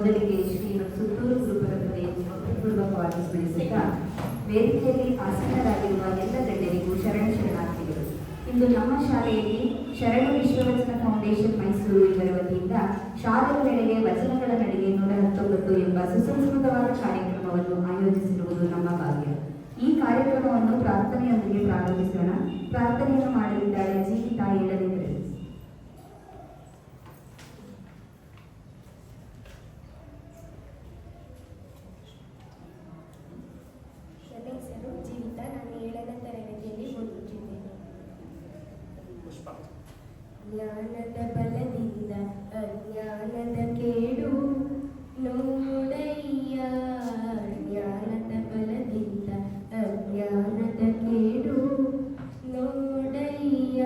ಮೊದಲಿಗೆ ಶ್ರೀ ಸುತ್ತೂರು ಗುರುಪರಂಪರೆಯನ್ನು ಪೂರ್ವಕವಾಗಿ ಸ್ಮರಿಸುತ್ತಾ ವೇದಿಕೆಯಲ್ಲಿ ಆಸೀನರಾಗಿರುವ ಎಲ್ಲ ಗಣ್ಯರಿಗೂ ಶರಣಾರ್ಥಿಗಳು. ಇಂದು ನಮ್ಮ ಶಾಲೆಯಲ್ಲಿ ಶರಣ ವಿಶ್ವವಚನ ಫೌಂಡೇಶನ್ ಮೈಸೂರು ಇವರ ವತಿಯಿಂದ ಶಾಲೆಗಳೆಡೆಗೆ ವಚನಗಳ ನಡಿಗೆ 119 ಎಂಬ ಸುಸಂಸ್ಕೃತವಾದ ಕಾರ್ಯಕ್ರಮವನ್ನು ಆಯೋಜಿಸಿರುವುದು ನಮ್ಮ ಭಾಗ್ಯ. ಈ ಕಾರ್ಯಕ್ರಮವನ್ನು ಪ್ರಾರ್ಥನೆಯೊಂದಿಗೆ ಪ್ರಾರಂಭಿಸೋಣ. ಪ್ರಾರ್ಥನೆಯನ್ನು ಮಾಡಲಿದ್ದಾರೆ ಜೀವಿತಾ ಏಳನೆಂದರೆ. ನನ್ನ ಹೆಸರು ಜೀವಿತಾ. ನಾನು 7ನೇ ತರಗತಿಯಲ್ಲಿ ಓದುತ್ತಿದ್ದೇನೆ. ಜ್ಞಾನದ ಬಲದಿಂದ ಅಜ್ಞಾನದ ಕೇಡು ನೋಡಯ್ಯ, ಜ್ಞಾನದ ಬಲದಿಂದ ಅಜ್ಞಾನದ ಕೇಡು ನೋಡಯ್ಯ,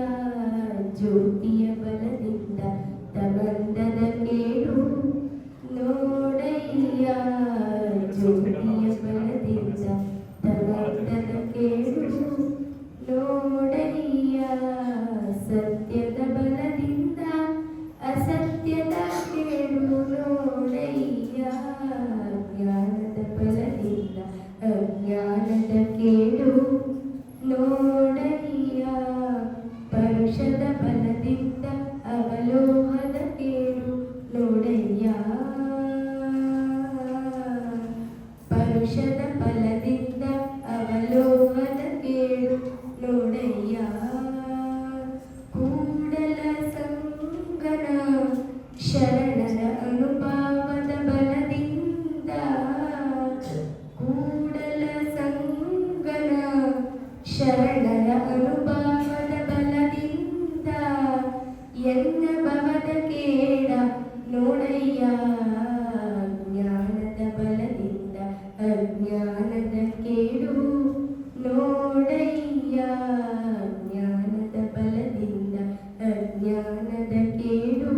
ಜ್ಯೋತಿಯ ಬಲದಿಂದ ತಮಂದದ ಕೇಡು ನೋಡಯ್ಯ, ಜ್ಯೋತಿಯ ಬಲದಿಂದ ತಮಂದದ ಕೇಡು ನೋಡಯ್ಯ, ಸತ್ಯದ ಬಲದಿಂದ ಅಸತ್ಯದ ಕೇಡು ನೋಡಯ್ಯ, ಜ್ಞಾನದ ಬಲದಿಂದ ಅಜ್ಞಾನದ ಕೇಡು ನೋಡಯ್ಯ, ಪರುಷದ ಬಲದಿಂದ ಅವಲೋಹದ ಕೇಡು ನೋಡಯ್ಯ, ಪರುಷದ ಬಲದಿಂದ ಅವಲೋಹದ ಕೇಡು ನೋಡಯ್ಯ, ಕೂಡಲ ಸಂಗನ ಶರಣರ ಅನುಭಾವದ ಬಲದಿಂದ, ಕೂಡಲ ಸಂಗನ ಶರಣರ ಅನುಭಾವದ ಬಲದಿಂದ ಎನ್ನ ಭವದ ಕೇಡ ನೋಡಯ್ಯ, ಜ್ಞಾನದ ಬಲದಿಂದ ಅಜ್ಞಾನದ ಕೇಡು ನೋಡಯ್ಯ, ಜ್ಞಾನದ ಬಲದಿಂದ ಅಜ್ಞಾನದ ಕೇಡು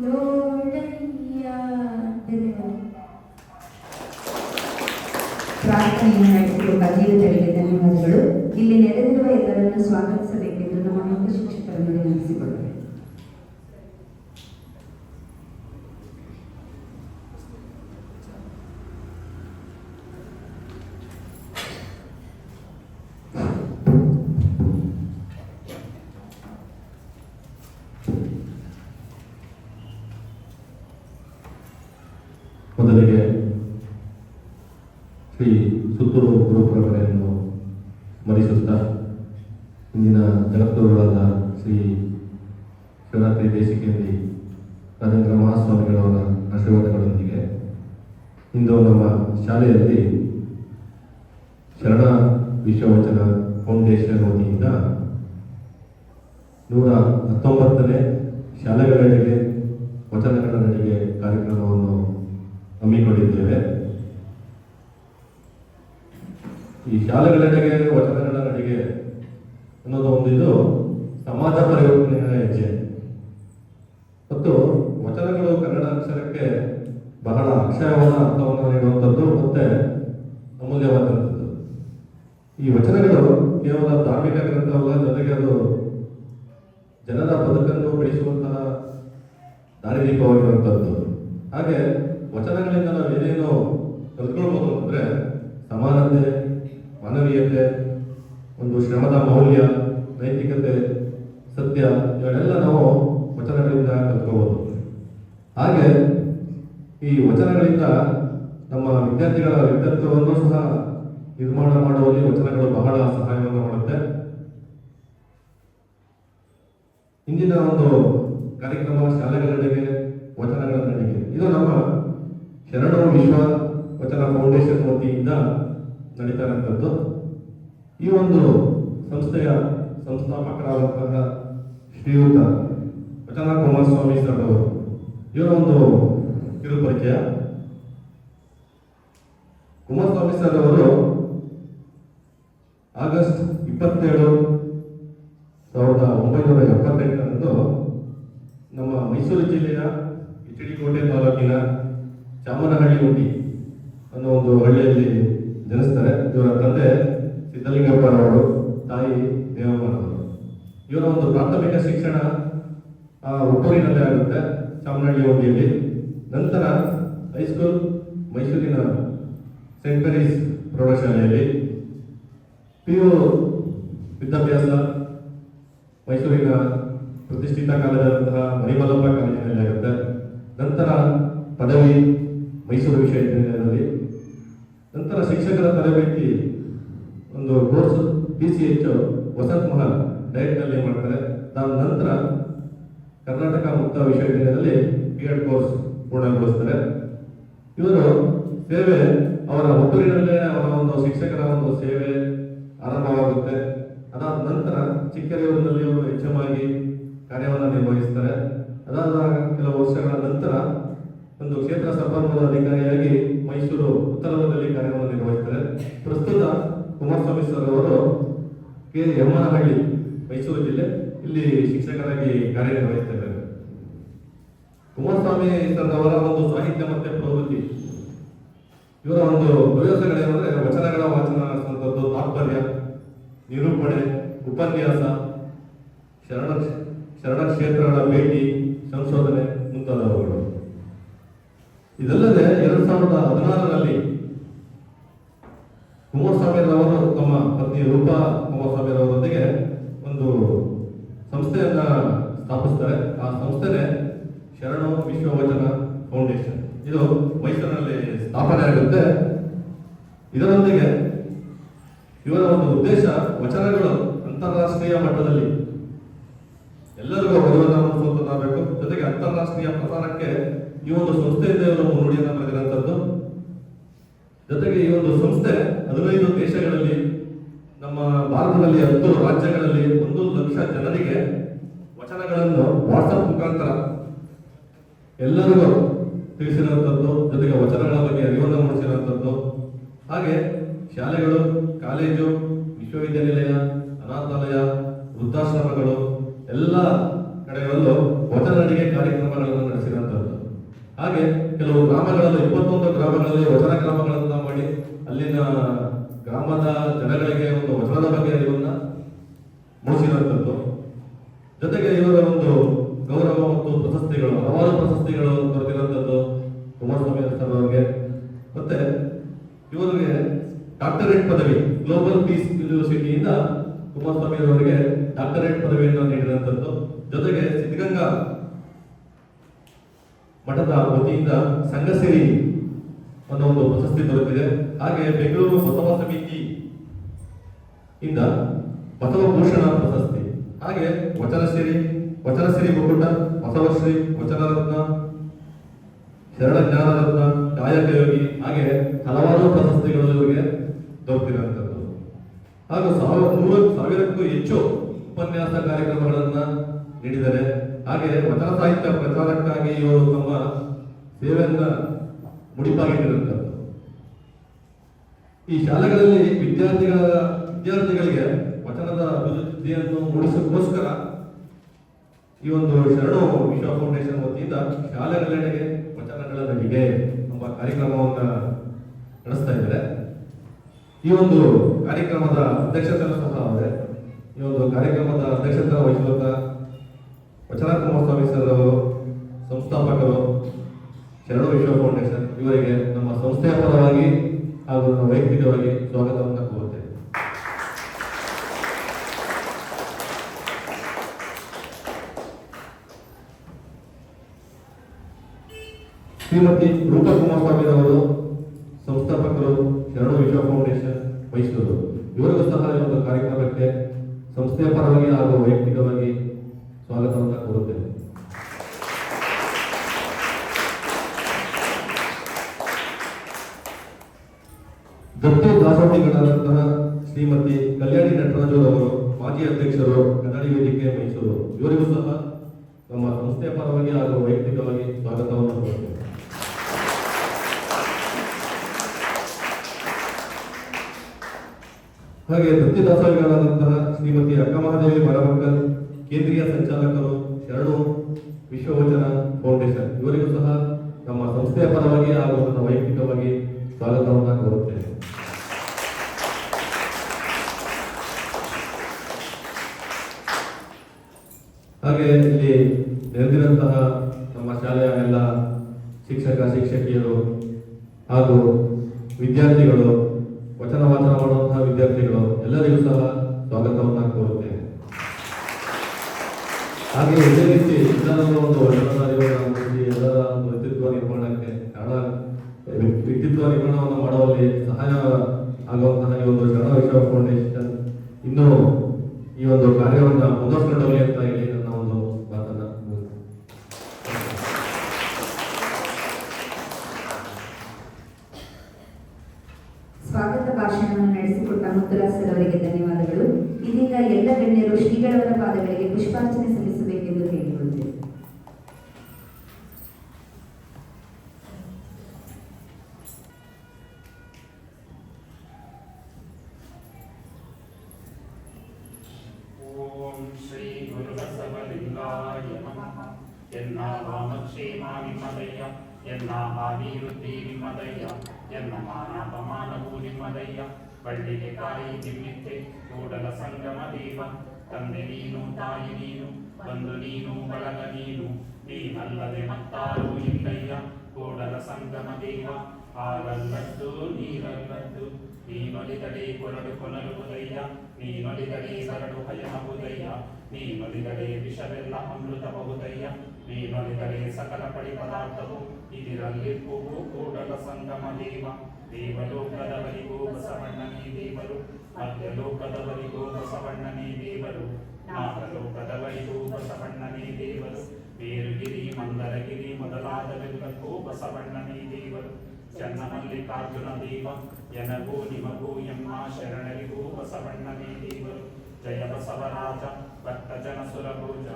ನೋಡಯ್ಯ. ಧನ್ಯವಾದ. ಪ್ರಾರ್ಥನೆಯನ್ನು ನಡೆಸಿರುವ ಜೀವಿತರಿಗೆ ಧನ್ಯವಾದಗಳು. ಇಲ್ಲಿ ನೆರೆದಿರುವ ಎಲ್ಲರನ್ನು ಸ್ವಾಗತಿಸಬೇಕೆಂದು ನಮ್ಮ ಮುಖ್ಯ ಶಿಕ್ಷಕರನ್ನು ವಿನಂತಿಸಿಕೊಳ್ಳುತ್ತೇವೆ. ಮೊದಲಿಗೆ ಶ್ರೀ ಸುತ್ತೂರು ಗುರುಪರಂಪರೆಯನ್ನು ಸ್ಮರಿಸುತ್ತಾ ಇಂದಿನ ಜಗದ್ಗುರುಗಳಾದ ಶ್ರೀ ಶಿವರಾತ್ರಿ ದೇಶಿಕೇಂದ್ರಿ ರಾಜೇಂದ್ರ ಮಹಾಸ್ವಾಮಿಗಳವರ ಆಶೀರ್ವಾದಗಳೊಂದಿಗೆ ಇಂದು ನಮ್ಮ ಶಾಲೆಯಲ್ಲಿ ಶರಣ ವಿಶ್ವವಚನ ಫೌಂಡೇಶನ್ ವತಿಯಿಂದ 119ನೇ ಶಾಲೆಗಳೆಡೆಗೆ ವಚನಗಳ ನಡಿಗೆ ಕಾರ್ಯಕ್ರಮವನ್ನು ಹಮ್ಮಿಕೊಂಡಿದ್ದೇವೆ. ಈ ಶಾಲೆಗಳೆಡೆಗೆ ವಚನಗಳ ನಡಿಗೆ ಅನ್ನೋದು ಒಂದು ಸಮಾಜ ಪರಿವರ್ತನೆಯ ಹೆಜ್ಜೆ ಮತ್ತು ವಚನಗಳು ಕನ್ನಡ ಅಕ್ಷರಕ್ಕೆ ಬಹಳ ಅಕ್ಷಯವಾದ ಅರ್ಥವನ್ನು ನೀಡುವಂಥದ್ದು ಮತ್ತೆ ಅಮೂಲ್ಯವಾದಂಥದ್ದು. ಈ ವಚನಗಳು ಕೇವಲ ಧಾರ್ಮಿಕ ಗ್ರಂಥವಲ್ಲ, ಜೊತೆಗೆ ಅದು ಜನರ ಬದುಕನ್ನು ಬೆಳೆಸುವಂತಹ ದಾರಿದೀಪವಾಗಿರುವಂಥದ್ದು. ಹಾಗೆ ವಚನಗಳಿಂದ ನಾವು ಏನೇನು ಕಲ್ತ್ಕೊಳ್ಬೋದು ಅಂದರೆ ಸಮಾನತೆ, ಮಾನವೀಯತೆ, ಒಂದು ಶ್ರಮದ ಮೌಲ್ಯ, ನೈತಿಕತೆ, ಸತ್ಯ, ಇವೆಲ್ಲ ನಾವು ವಚನಗಳಿಂದ ಕಲ್ತ್ಕೋಬಹುದು. ಹಾಗೆ ಈ ವಚನಗಳಿಂದ ನಮ್ಮ ವಿದ್ಯಾರ್ಥಿಗಳ ವ್ಯಕ್ತಿತ್ವವನ್ನು ಸಹ ನಿರ್ಮಾಣ ಮಾಡುವಲ್ಲಿ ವಚನಗಳು ಬಹಳ ಸಹಾಯವನ್ನು ಮಾಡುತ್ತೆ. ಇಂದಿನ ಒಂದು ಕಾರ್ಯಕ್ರಮ ಶಾಲೆಗಳೆಡೆಗೆ ವಚನಗಳ ನಡಿಗೆ, ಇದು ನಮ್ಮ ಶರಣ ವಿಶ್ವ ವಚನ ಫೌಂಡೇಶನ್ ವತಿಯಿಂದ ನಡೀತಾ ಇರುವಂಥದ್ದು. ಈ ಒಂದು ಸಂಸ್ಥೆಯ ಸಂಸ್ಥಾಪಕರಾದಂತಹ ಶ್ರೀಯುತ ವಚನ ಕುಮಾರಸ್ವಾಮಿ ಸರ್ ಅವರು, ಇವರ ಒಂದು ಕಿರು ಪರಿಚಯ. ಕುಮಾರಸ್ವಾಮಿ ಸರ್ ಅವರು ಆಗಸ್ಟ್ 27, 1978ರಂದು ನಮ್ಮ ಮೈಸೂರು ಜಿಲ್ಲೆಯ ಎಚ್.ಡಿ. ಕೋಟೆ ತಾಲೂಕಿನ ಚಾಮನಹಳ್ಳಿ ಹುಟ್ಟಿ ಅನ್ನೋ ಒಂದು ಹಳ್ಳಿಯಲ್ಲಿ ಜನಿಸ್ತಾರೆ. ಇವರ ತಂದೆ ಸಿದ್ದಲಿಂಗಪ್ಪನವರು, ತಾಯಿ ದೇವಮ್ಮನವರು. ಇವರ ಒಂದು ಪ್ರಾಥಮಿಕ ಶಿಕ್ಷಣ ಹುಟ್ಟೂರಿನಲ್ಲೇ ಆಗುತ್ತೆ, ಚಾಮನಹಳ್ಳಿ ಹೋಗಿಯಲ್ಲಿ. ನಂತರ ಹೈಸ್ಕೂಲ್ ಮೈಸೂರಿನ ಸೆಂಟ್ ಮೇರೀಸ್ ಪ್ರೌಢಶಾಲೆಯಲ್ಲಿ, PU ವಿದ್ಯಾಭ್ಯಾಸ ಮೈಸೂರಿನ ಪ್ರತಿಷ್ಠಿತ ಕಾಲೇಜಾದಂತಹ ಮರಿಮಲ್ಲಪ್ಪ ಕಾಲೇಜಿನಲ್ಲಿ ಆಗುತ್ತೆ. ನಂತರ ಪದವಿ ಮೈಸೂರು ವಿಶ್ವವಿದ್ಯಾನಿಲಯದಲ್ಲಿ, ನಂತರ ಶಿಕ್ಷಕರ ತರಬೇತಿ ಒಂದು ಕೋರ್ಸ್ PCH ವಸಂತ್ ಮಹಲ್ ಡೈರೆಕ್ಟ್ನಲ್ಲಿ ಮಾಡ್ತಾರೆ. ನಂತರ ಕರ್ನಾಟಕ ಮುಕ್ತ ವಿಶ್ವವಿದ್ಯಾಲಯದಲ್ಲಿ B.Ed ಕೋರ್ಸ್ ಪೂರ್ಣಗೊಳಿಸ್ತಾರೆ. ಇವರು ಸೇವೆ ಅವರ ಹುಟ್ಟೂರಿನಲ್ಲೇ ಅವರ ಒಂದು ಶಿಕ್ಷಕರ ಒಂದು ಸೇವೆ ಆರಂಭವಾಗುತ್ತೆ. ಅದಾದ ನಂತರ ಚಿಕ್ಕರಿಯೂರಿನಲ್ಲಿ ಅವರು HM ಆಗಿ ಕಾರ್ಯವನ್ನು ನಿರ್ವಹಿಸ್ತಾರೆ. ಅದಾದ ಕೆಲವು ವರ್ಷಗಳ ನಂತರ ಒಂದು ಕ್ಷೇತ್ರ ಸಂಪನ್ಮೂಲ ಅಧಿಕಾರಿಯಾಗಿ ಮೈಸೂರು ಉತ್ತರದಲ್ಲಿ ಕಾರ್ಯವನ್ನು ನಿರ್ವಹಿಸ್ತಾರೆ. ಪ್ರಸ್ತುತ ಕುಮಾರಸ್ವಾಮಿ ಸರ್ ಅವರು ಯಮ್ಮನಹಳ್ಳಿ ಮೈಸೂರು ಜಿಲ್ಲೆ ಇಲ್ಲಿ ಶಿಕ್ಷಕರಾಗಿ ಕಾರ್ಯನಿರ್ವಹಿಸ್ತಾರೆ. ಕುಮಾರಸ್ವಾಮಿ ಸರ್ ಅವರ ಒಂದು ಸಾಹಿತ್ಯ ಮತ್ತೆ ಪ್ರವೃತ್ತಿ, ಇವರ ಒಂದು ಹವ್ಯಾಸಗಳೇನೆಂದರೆ ವಚನಗಳ ವಾಚನ ನಡೆಸುವಂಥದ್ದು, ತಾತ್ಪರ್ಯ, ನಿರೂಪಣೆ, ಉಪನ್ಯಾಸ, ಶರಣ ಕ್ಷೇತ್ರಗಳ ಭೇಟಿ, ಸಂಶೋಧನೆ ಮುಂತಾದವುಗಳು. ಇದಲ್ಲದೆ 2016ರಲ್ಲಿ ಕುಮಾರಸ್ವಾಮಿರವರು ತಮ್ಮ ಪತ್ನಿ ರೂಪಾ ಕುಮಾರಸ್ವಾಮಿರವರೊಂದಿಗೆ ಒಂದು ಸಂಸ್ಥೆಯನ್ನ ಸ್ಥಾಪಿಸ್ತಾರೆ. ಆ ಸಂಸ್ಥೆನೇ ಶರಣು ವಿಶ್ವವಚನ ಫೌಂಡೇಶನ್. ಇದು ಮೈಸೂರಿನಲ್ಲಿ ಸ್ಥಾಪನೆ ಆಗುತ್ತೆ. ಇದರೊಂದಿಗೆ ಇವರ ಒಂದು ಉದ್ದೇಶ ವಚನಗಳು ಅಂತಾರಾಷ್ಟ್ರೀಯ ಮಟ್ಟದಲ್ಲಿ ಎಲ್ಲರಿಗೂ ಅರಿವನ್ನು ಮೂಡಿಸುವಂತಾಗಬೇಕು. ಜೊತೆಗೆ ಅಂತಾರಾಷ್ಟ್ರೀಯ ಪ್ರಸಾರಕ್ಕೆ ಈ ಒಂದು ಸಂಸ್ಥೆಯಿಂದ ಇವರು ಮುನ್ನುಡಿಯನ್ನು ಬರೆದಿರುವಂಥದ್ದು. ಜೊತೆಗೆ ಈ ಒಂದು ಸಂಸ್ಥೆ 15 ದೇಶಗಳಲ್ಲಿ, ನಮ್ಮ ಭಾರತದಲ್ಲಿ 10 ರಾಜ್ಯಗಳಲ್ಲಿ 1 ಲಕ್ಷ ಜನರಿಗೆ ವಚನಗಳನ್ನು ವಾಟ್ಸಪ್ ಮುಖಾಂತರ ಎಲ್ಲರಿಗೂ ತಿಳಿಸಿರುವಂಥದ್ದು. ಜೊತೆಗೆ ವಚನಗಳ ಬಗ್ಗೆ ಅರಿವನ್ನು ಮೂಡಿಸಿರುವಂಥದ್ದು. ಹಾಗೆ ಶಾಲೆಗಳು, ಕಾಲೇಜು, ವಿಶ್ವವಿದ್ಯಾನಿಲಯ, ಅನಾಥಾಲಯ, ವೃದ್ಧಾಶ್ರಮಗಳು ಎಲ್ಲ ಕಡೆಗಳಲ್ಲೂ ವಚನ ನಡಿಗೆ ಕಾರ್ಯಕ್ರಮಗಳನ್ನು ನಡೆಸಿರುವಂಥದ್ದು. ಹಾಗೆ ಕೆಲವು ಗ್ರಾಮಗಳಲ್ಲಿ 21 ಗ್ರಾಮಗಳಲ್ಲಿ ವಚನ ಗ್ರಾಮಗಳನ್ನು ಮಾಡಿ ಅಲ್ಲಿನ ಗ್ರಾಮದ ಜನಗಳಿಗೆ ಒಂದು ವಚನದ ಬಗ್ಗೆ ಅರಿವನ್ನ ಮೂಡಿಸಿರುವಂಥದ್ದು. ಜೊತೆಗೆ ಇವರ ಒಂದು ಗೌರವ ಮತ್ತು ಪ್ರಶಸ್ತಿಗಳು, ಹಲವಾರು ಪ್ರಶಸ್ತಿಗಳು ದೊರೆತಿರುವಂಥದ್ದು ಕುಮಾರಸ್ವಾಮಿ ಸರ್ ಅವರಿಗೆ. ಮತ್ತೆ ಇವರಿಗೆ ಡಾಕ್ಟರೇಟ್ ಪದವಿ ಗ್ಲೋಬಲ್ ಪೀಸ್ ಯೂನಿವರ್ಸಿಟಿಯಿಂದ ಕುಮಾರಸ್ವಾಮಿ ಅವರಿಗೆ ಡಾಕ್ಟರೇಟ್ ಪದವಿಯನ್ನು ನೀಡಿರುವಂಥದ್ದು. ಜೊತೆಗೆ ಸಿದ್ಧಗಂಗಾ ಮಠದ ವತಿಯಿಂದ ಸಂಘಸಿರಿ ಅನ್ನೋ ಒಂದು ಪ್ರಶಸ್ತಿ ದೊರೆತಿದೆ. ಹಾಗೆ ಬೆಂಗಳೂರು ಬಸವ ಸಮಿತಿ ಇಂದ ಬಸವಭೂಷಣ ಪ್ರಶಸ್ತಿ, ಹಾಗೆ ವಚನಶ್ರೀ ಮುಕುಟ, ಬಸವಶ್ರೀ, ವಚನರತ್ನ, ಶರಣ ಜ್ಞಾನರತ್ನ, ಕಾಯಕ ಯೋಗಿ, ಹಾಗೆ ಹಲವಾರು ಪ್ರಶಸ್ತಿಗಳು ಇವರಿಗೆ ದೊರೆತಿರುವಂಥದ್ದು. ಹಾಗೂ 100,000ಕ್ಕೂ ಹೆಚ್ಚು ಉಪನ್ಯಾಸ ಕಾರ್ಯಕ್ರಮಗಳನ್ನ ನೀಡಿದ್ದಾರೆ. ಹಾಗೆ ವಚನ ಸಾಹಿತ್ಯ ಪ್ರಚಾರಕ್ಕಾಗಿ ಇವರು ತಮ್ಮ ಸೇವೆಯನ್ನ ಮುಡಿಪಾಗಿಟ್ಟಿರುವಂಥದ್ದು. ಈ ಶಾಲೆಗಳಲ್ಲಿ ವಿದ್ಯಾರ್ಥಿಗಳಿಗೆ ವಚನದ ಅಭಿವೃದ್ಧಿಯನ್ನು ಮೂಡಿಸೋಕ್ಕೋಸ್ಕರ ಈ ಒಂದು ಶರಣು ವಿಶ್ವ ಫೌಂಡೇಶನ್ ವತಿಯಿಂದ ಶಾಲೆಗಳೆಡೆಗೆ ವಚನಗಳ ನಡಿಗೆ ಎಂಬ ಕಾರ್ಯಕ್ರಮವನ್ನು ನಡೆಸ್ತಾ ಇದ್ದಾರೆ. ಈ ಒಂದು ಕಾರ್ಯಕ್ರಮದ ಅಧ್ಯಕ್ಷತೆಯನ್ನು ಸಹ ಅವರೇ. ಈ ಒಂದು ಕಾರ್ಯಕ್ರಮದ ಅಧ್ಯಕ್ಷತೆ ವಹಿಸುವಂತ ವಚನ ಕುಮಾರಸ್ವಾಮಿ ಸರ್ ಅವರು, ಸಂಸ್ಥಾಪಕರು ಶರಣು ವಿಶ್ವ ಫೌಂಡೇಶನ್, ಇವರಿಗೆ ನಮ್ಮ ಸಂಸ್ಥೆಯ ಪರವಾಗಿ ಹಾಗೂ ನಮ್ಮ ವೈಯಕ್ತಿಕವಾಗಿ ಸ್ವಾಗತವನ್ನು ಕೋರುತ್ತೇವೆ. ಶ್ರೀಮತಿ ರೂಪಾ ಕುಮಾರಸ್ವಾಮಿ ಅವರು, ಸಂಸ್ಥಾಪಕರು ಶರಣು ವಿಶ್ವ ಫೌಂಡೇಶನ್ ಮೈಸೂರು, ಇವರಿಗೂ ಸಹ ಈ ಒಂದು ಕಾರ್ಯಕ್ರಮಕ್ಕೆ ಸಂಸ್ಥೆಯ ಪರವಾಗಿ ಹಾಗೂ ವೈಯಕ್ತಿಕವಾಗಿ ಸ್ವಾಗತವನ್ನು ಕೋರುತ್ತೇವೆ. ದತ್ತಿ ದಾಸೋಹಿಗಳಾದಂತಹ ಶ್ರೀಮತಿ ಕಲ್ಯಾಣಿ ನಟರಾಜು ಅವರು, ಮಾಜಿ ಅಧ್ಯಕ್ಷರು, ಕನ್ನಡಿ ವೇದಿಕೆ ಮೈಸೂರು, ಇವರಿಗೂ ಸಹ ನಮ್ಮ ಸಂಸ್ಥೆಯ ಪರವಾಗಿ ಹಾಗೂ ವೈಯಕ್ತಿಕವಾಗಿ ಸ್ವಾಗತವನ್ನು ಕೋರುತ್ತೇವೆ. ಹಾಗೆ ದತ್ತಿ ದಾಸೋಹಿಗಳಾದಂತಹ ಶ್ರೀಮತಿ ಅಕ್ಕಮಹಾದೇವಿ ಮರಮಕ್ಕಲ್, ಕೇಂದ್ರೀಯ ಸಂಚಾಲಕರು ಶರಣು ವಿಶ್ವವಚನ ಫೌಂಡೇಶನ್, ಇವರಿಗೂ ಸಹ ನಮ್ಮ ಸಂಸ್ಥೆಯ ಪರವಾಗಿ ಹಾಗೂ ನನ್ನ ವೈಯಕ್ತಿಕವಾಗಿ ಸ್ವಾಗತವನ್ನು ಕೋರುತ್ತೇನೆ. ಹಾಗೆ ಇಲ್ಲಿ ನೆರೆದಿರುವಂತಹ ನಮ್ಮ ಶಾಲೆಯ ಎಲ್ಲ ಶಿಕ್ಷಕ ಶಿಕ್ಷಕಿಯರು ಹಾಗೂ ವಿದ್ಯಾರ್ಥಿಗಳು, ವಚನ ವಾಚನ ಮಾಡುವಂತಹ ವಿದ್ಯಾರ್ಥಿಗಳು ಎಲ್ಲರಿಗೂ ಸಹ ಸ್ವಾಗತವನ್ನು ಕೋರುತ್ತೇನೆ. ಹಾಗೆ ಇದೇ ರೀತಿ ಎಲ್ಲರ ಒಂದು ವಚನಧಾರಿಗಳನ್ನು ಮೂಡಿಸಿ ಎಲ್ಲರ ಒಂದು ವ್ಯಕ್ತಿತ್ವ ನಿರ್ಮಾಣಕ್ಕೆ ವ್ಯಕ್ತಿತ್ವ ನಿರ್ಮಾಣವನ್ನು ಮಾಡುವಲ್ಲಿ ಸಹಾಯ ಆಗುವಂತಹ ಈ ಒಂದು ಶರಣ ವಿಶ್ವ ಫೌಂಡೇಶನ್ ಇನ್ನೂ ಈ ಒಂದು ಕಾರ್ಯವನ್ನು ಮುಂದುವರಿಸಿಕೊಂಡು ಹೋಗಲಿ ಅಂತ ಹೇಳಿ ನನ್ನ ಒಂದು ಮಾತನ್ನ ಸ್ವಾಗತ ಭಾಷಣವನ್ನು ನಡೆಸಿಕೊಟ್ಟ ಮುತ್ತುರಾಜ್ ಸರ್ ಅವರಿಗೆ ಧನ್ಯವಾದಗಳು. ಇದೀಗ ಎಲ್ಲ ಗಣ್ಯರು ಶ್ರೀಗಳವರ ಪಾದಗಳಿಗೆ ಪುಷ್ಪಾರ್ಚನೆ ಸಲ್ಲಿಸಬೇಕೆಂದು ಕೇಳಿಕೊಳ್ಳುತ್ತೇವೆ. ಓಂ ಶ್ರೀ ಗುರು ಬಸವಲಿಂಗಾಯ ನಮಃ. ಎನ್ನ ವಾಮಕ್ಷೇಮ ನಿಮ್ಮದಯ್ಯ, ಎನ್ನ ಅಭಿವೃದ್ಧಿ ನಿಮ್ಮದಯ್ಯ, ಎನ್ನ ಮಾನಾಪಮಾನವು ನಿಮ್ಮದಯ್ಯ. ಬಳ್ಳಿಗೆ ಕಾಯಿ ನಿಮ್ಮಿತ್ತೆ ಕೂಡಲ ಸಂಗಮ ದೇವ. ತಂದೆ ನೀನು, ತಾಯಿ ನೀನು, ಬಂಧು ನೀನು, ಬಳಗ ನೀನು, ನೀನಲ್ಲದೆ ಮತ್ತಾರು ಇಲ್ಲಯ್ಯ. ಕೂಡಲ ಸಂಗಮ ದೇವ, ಹಾಲಲ್ಲದ್ದು ನೀರಲ್ಲದ್ದು, ನೀನೊಲಿದಡೆ ಕೊರಡು ಕೊನರುವುದಯ್ಯ, ನೀನೊಲಿದಡೆ ಸರಡು ಹಯಮಹುದಯ್ಯ, ನೀನೊಲಿದಡೆ ವಿಷವೆಲ್ಲ ಅಮೃತಬಹುದಯ್ಯ, ನೀನೊಲಿದಡೆ ಸಕಲ ಪಡಿ ಪದಾರ್ಥವು ಇದಿರಲ್ಲಿಪ್ಪುವು ಕೂಡಲ ಸಂಗಮ ದೇವ. ದೇವಲೋಕದವರಿಗೂ ಬಸವಣ್ಣನೇ ದೇವರು, ಮಧ್ಯಲೋಕದವರಿಗೂ ಬಸವಣ್ಣನೇ ದೇವರು, ನಾಗಲೋಕದವರಿಗೂ ಬಸವಣ್ಣನೇ ದೇವರು, ಬೇರುಗಿರಿ ಮಂದರಗಿರಿ ಮೊದಲಾದವೆಲ್ಲಕ್ಕೂ ಬಸವಣ್ಣನೇ ದೇವರು. ಚನ್ನಮಲ್ಲಿಕಾರ್ಜುನ ದೇವ, ಎನಗೂ ನಿಮಗೂ ಎಮ್ಮ ಶರಣರಿಗೂ ಬಸವಣ್ಣನೇ ದೇವರು. ಜಯ ಬಸವರಾಜ ಭಕ್ತ ಜನ ಸುರಭೋಜ,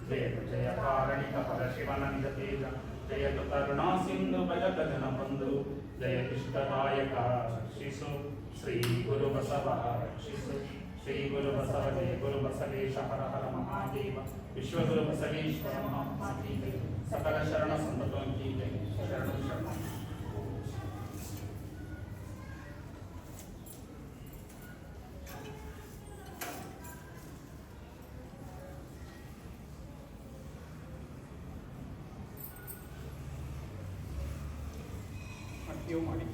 ಜಯ ಜಯ ಕಾರಣಿಕ ಪರಶಿವನ ನಿಜ ತೇಜ, ಜಯತು ಕರುಣಾ ಸಿಂಧು ಭಜಕ ಜನ ಬಂಧು, ಜಯ ಇಷ್ಟದಾಯಕ ರಕ್ಷಿಸು ಶ್ರೀ ಗುರು ಬಸವ ರಕ್ಷಿಸು. ಶ್ರೀ ಗುರು ಬಸವ ಜಯ ಗುರು ಬಸವೇಶ ಹರ ಹರ ಮಹಾದೇವ. ವಿಶ್ವಗುರು ಬಸವೇಶ್ವರ ಮಹಾತ್ಮ ಕೀ ಜೈ. ಸಕಲ ಶರಣ ಸಂತತೋಂ ಕೀ ಜೈ. ಶರಣ ಶರಣ. ಮಾಡಿ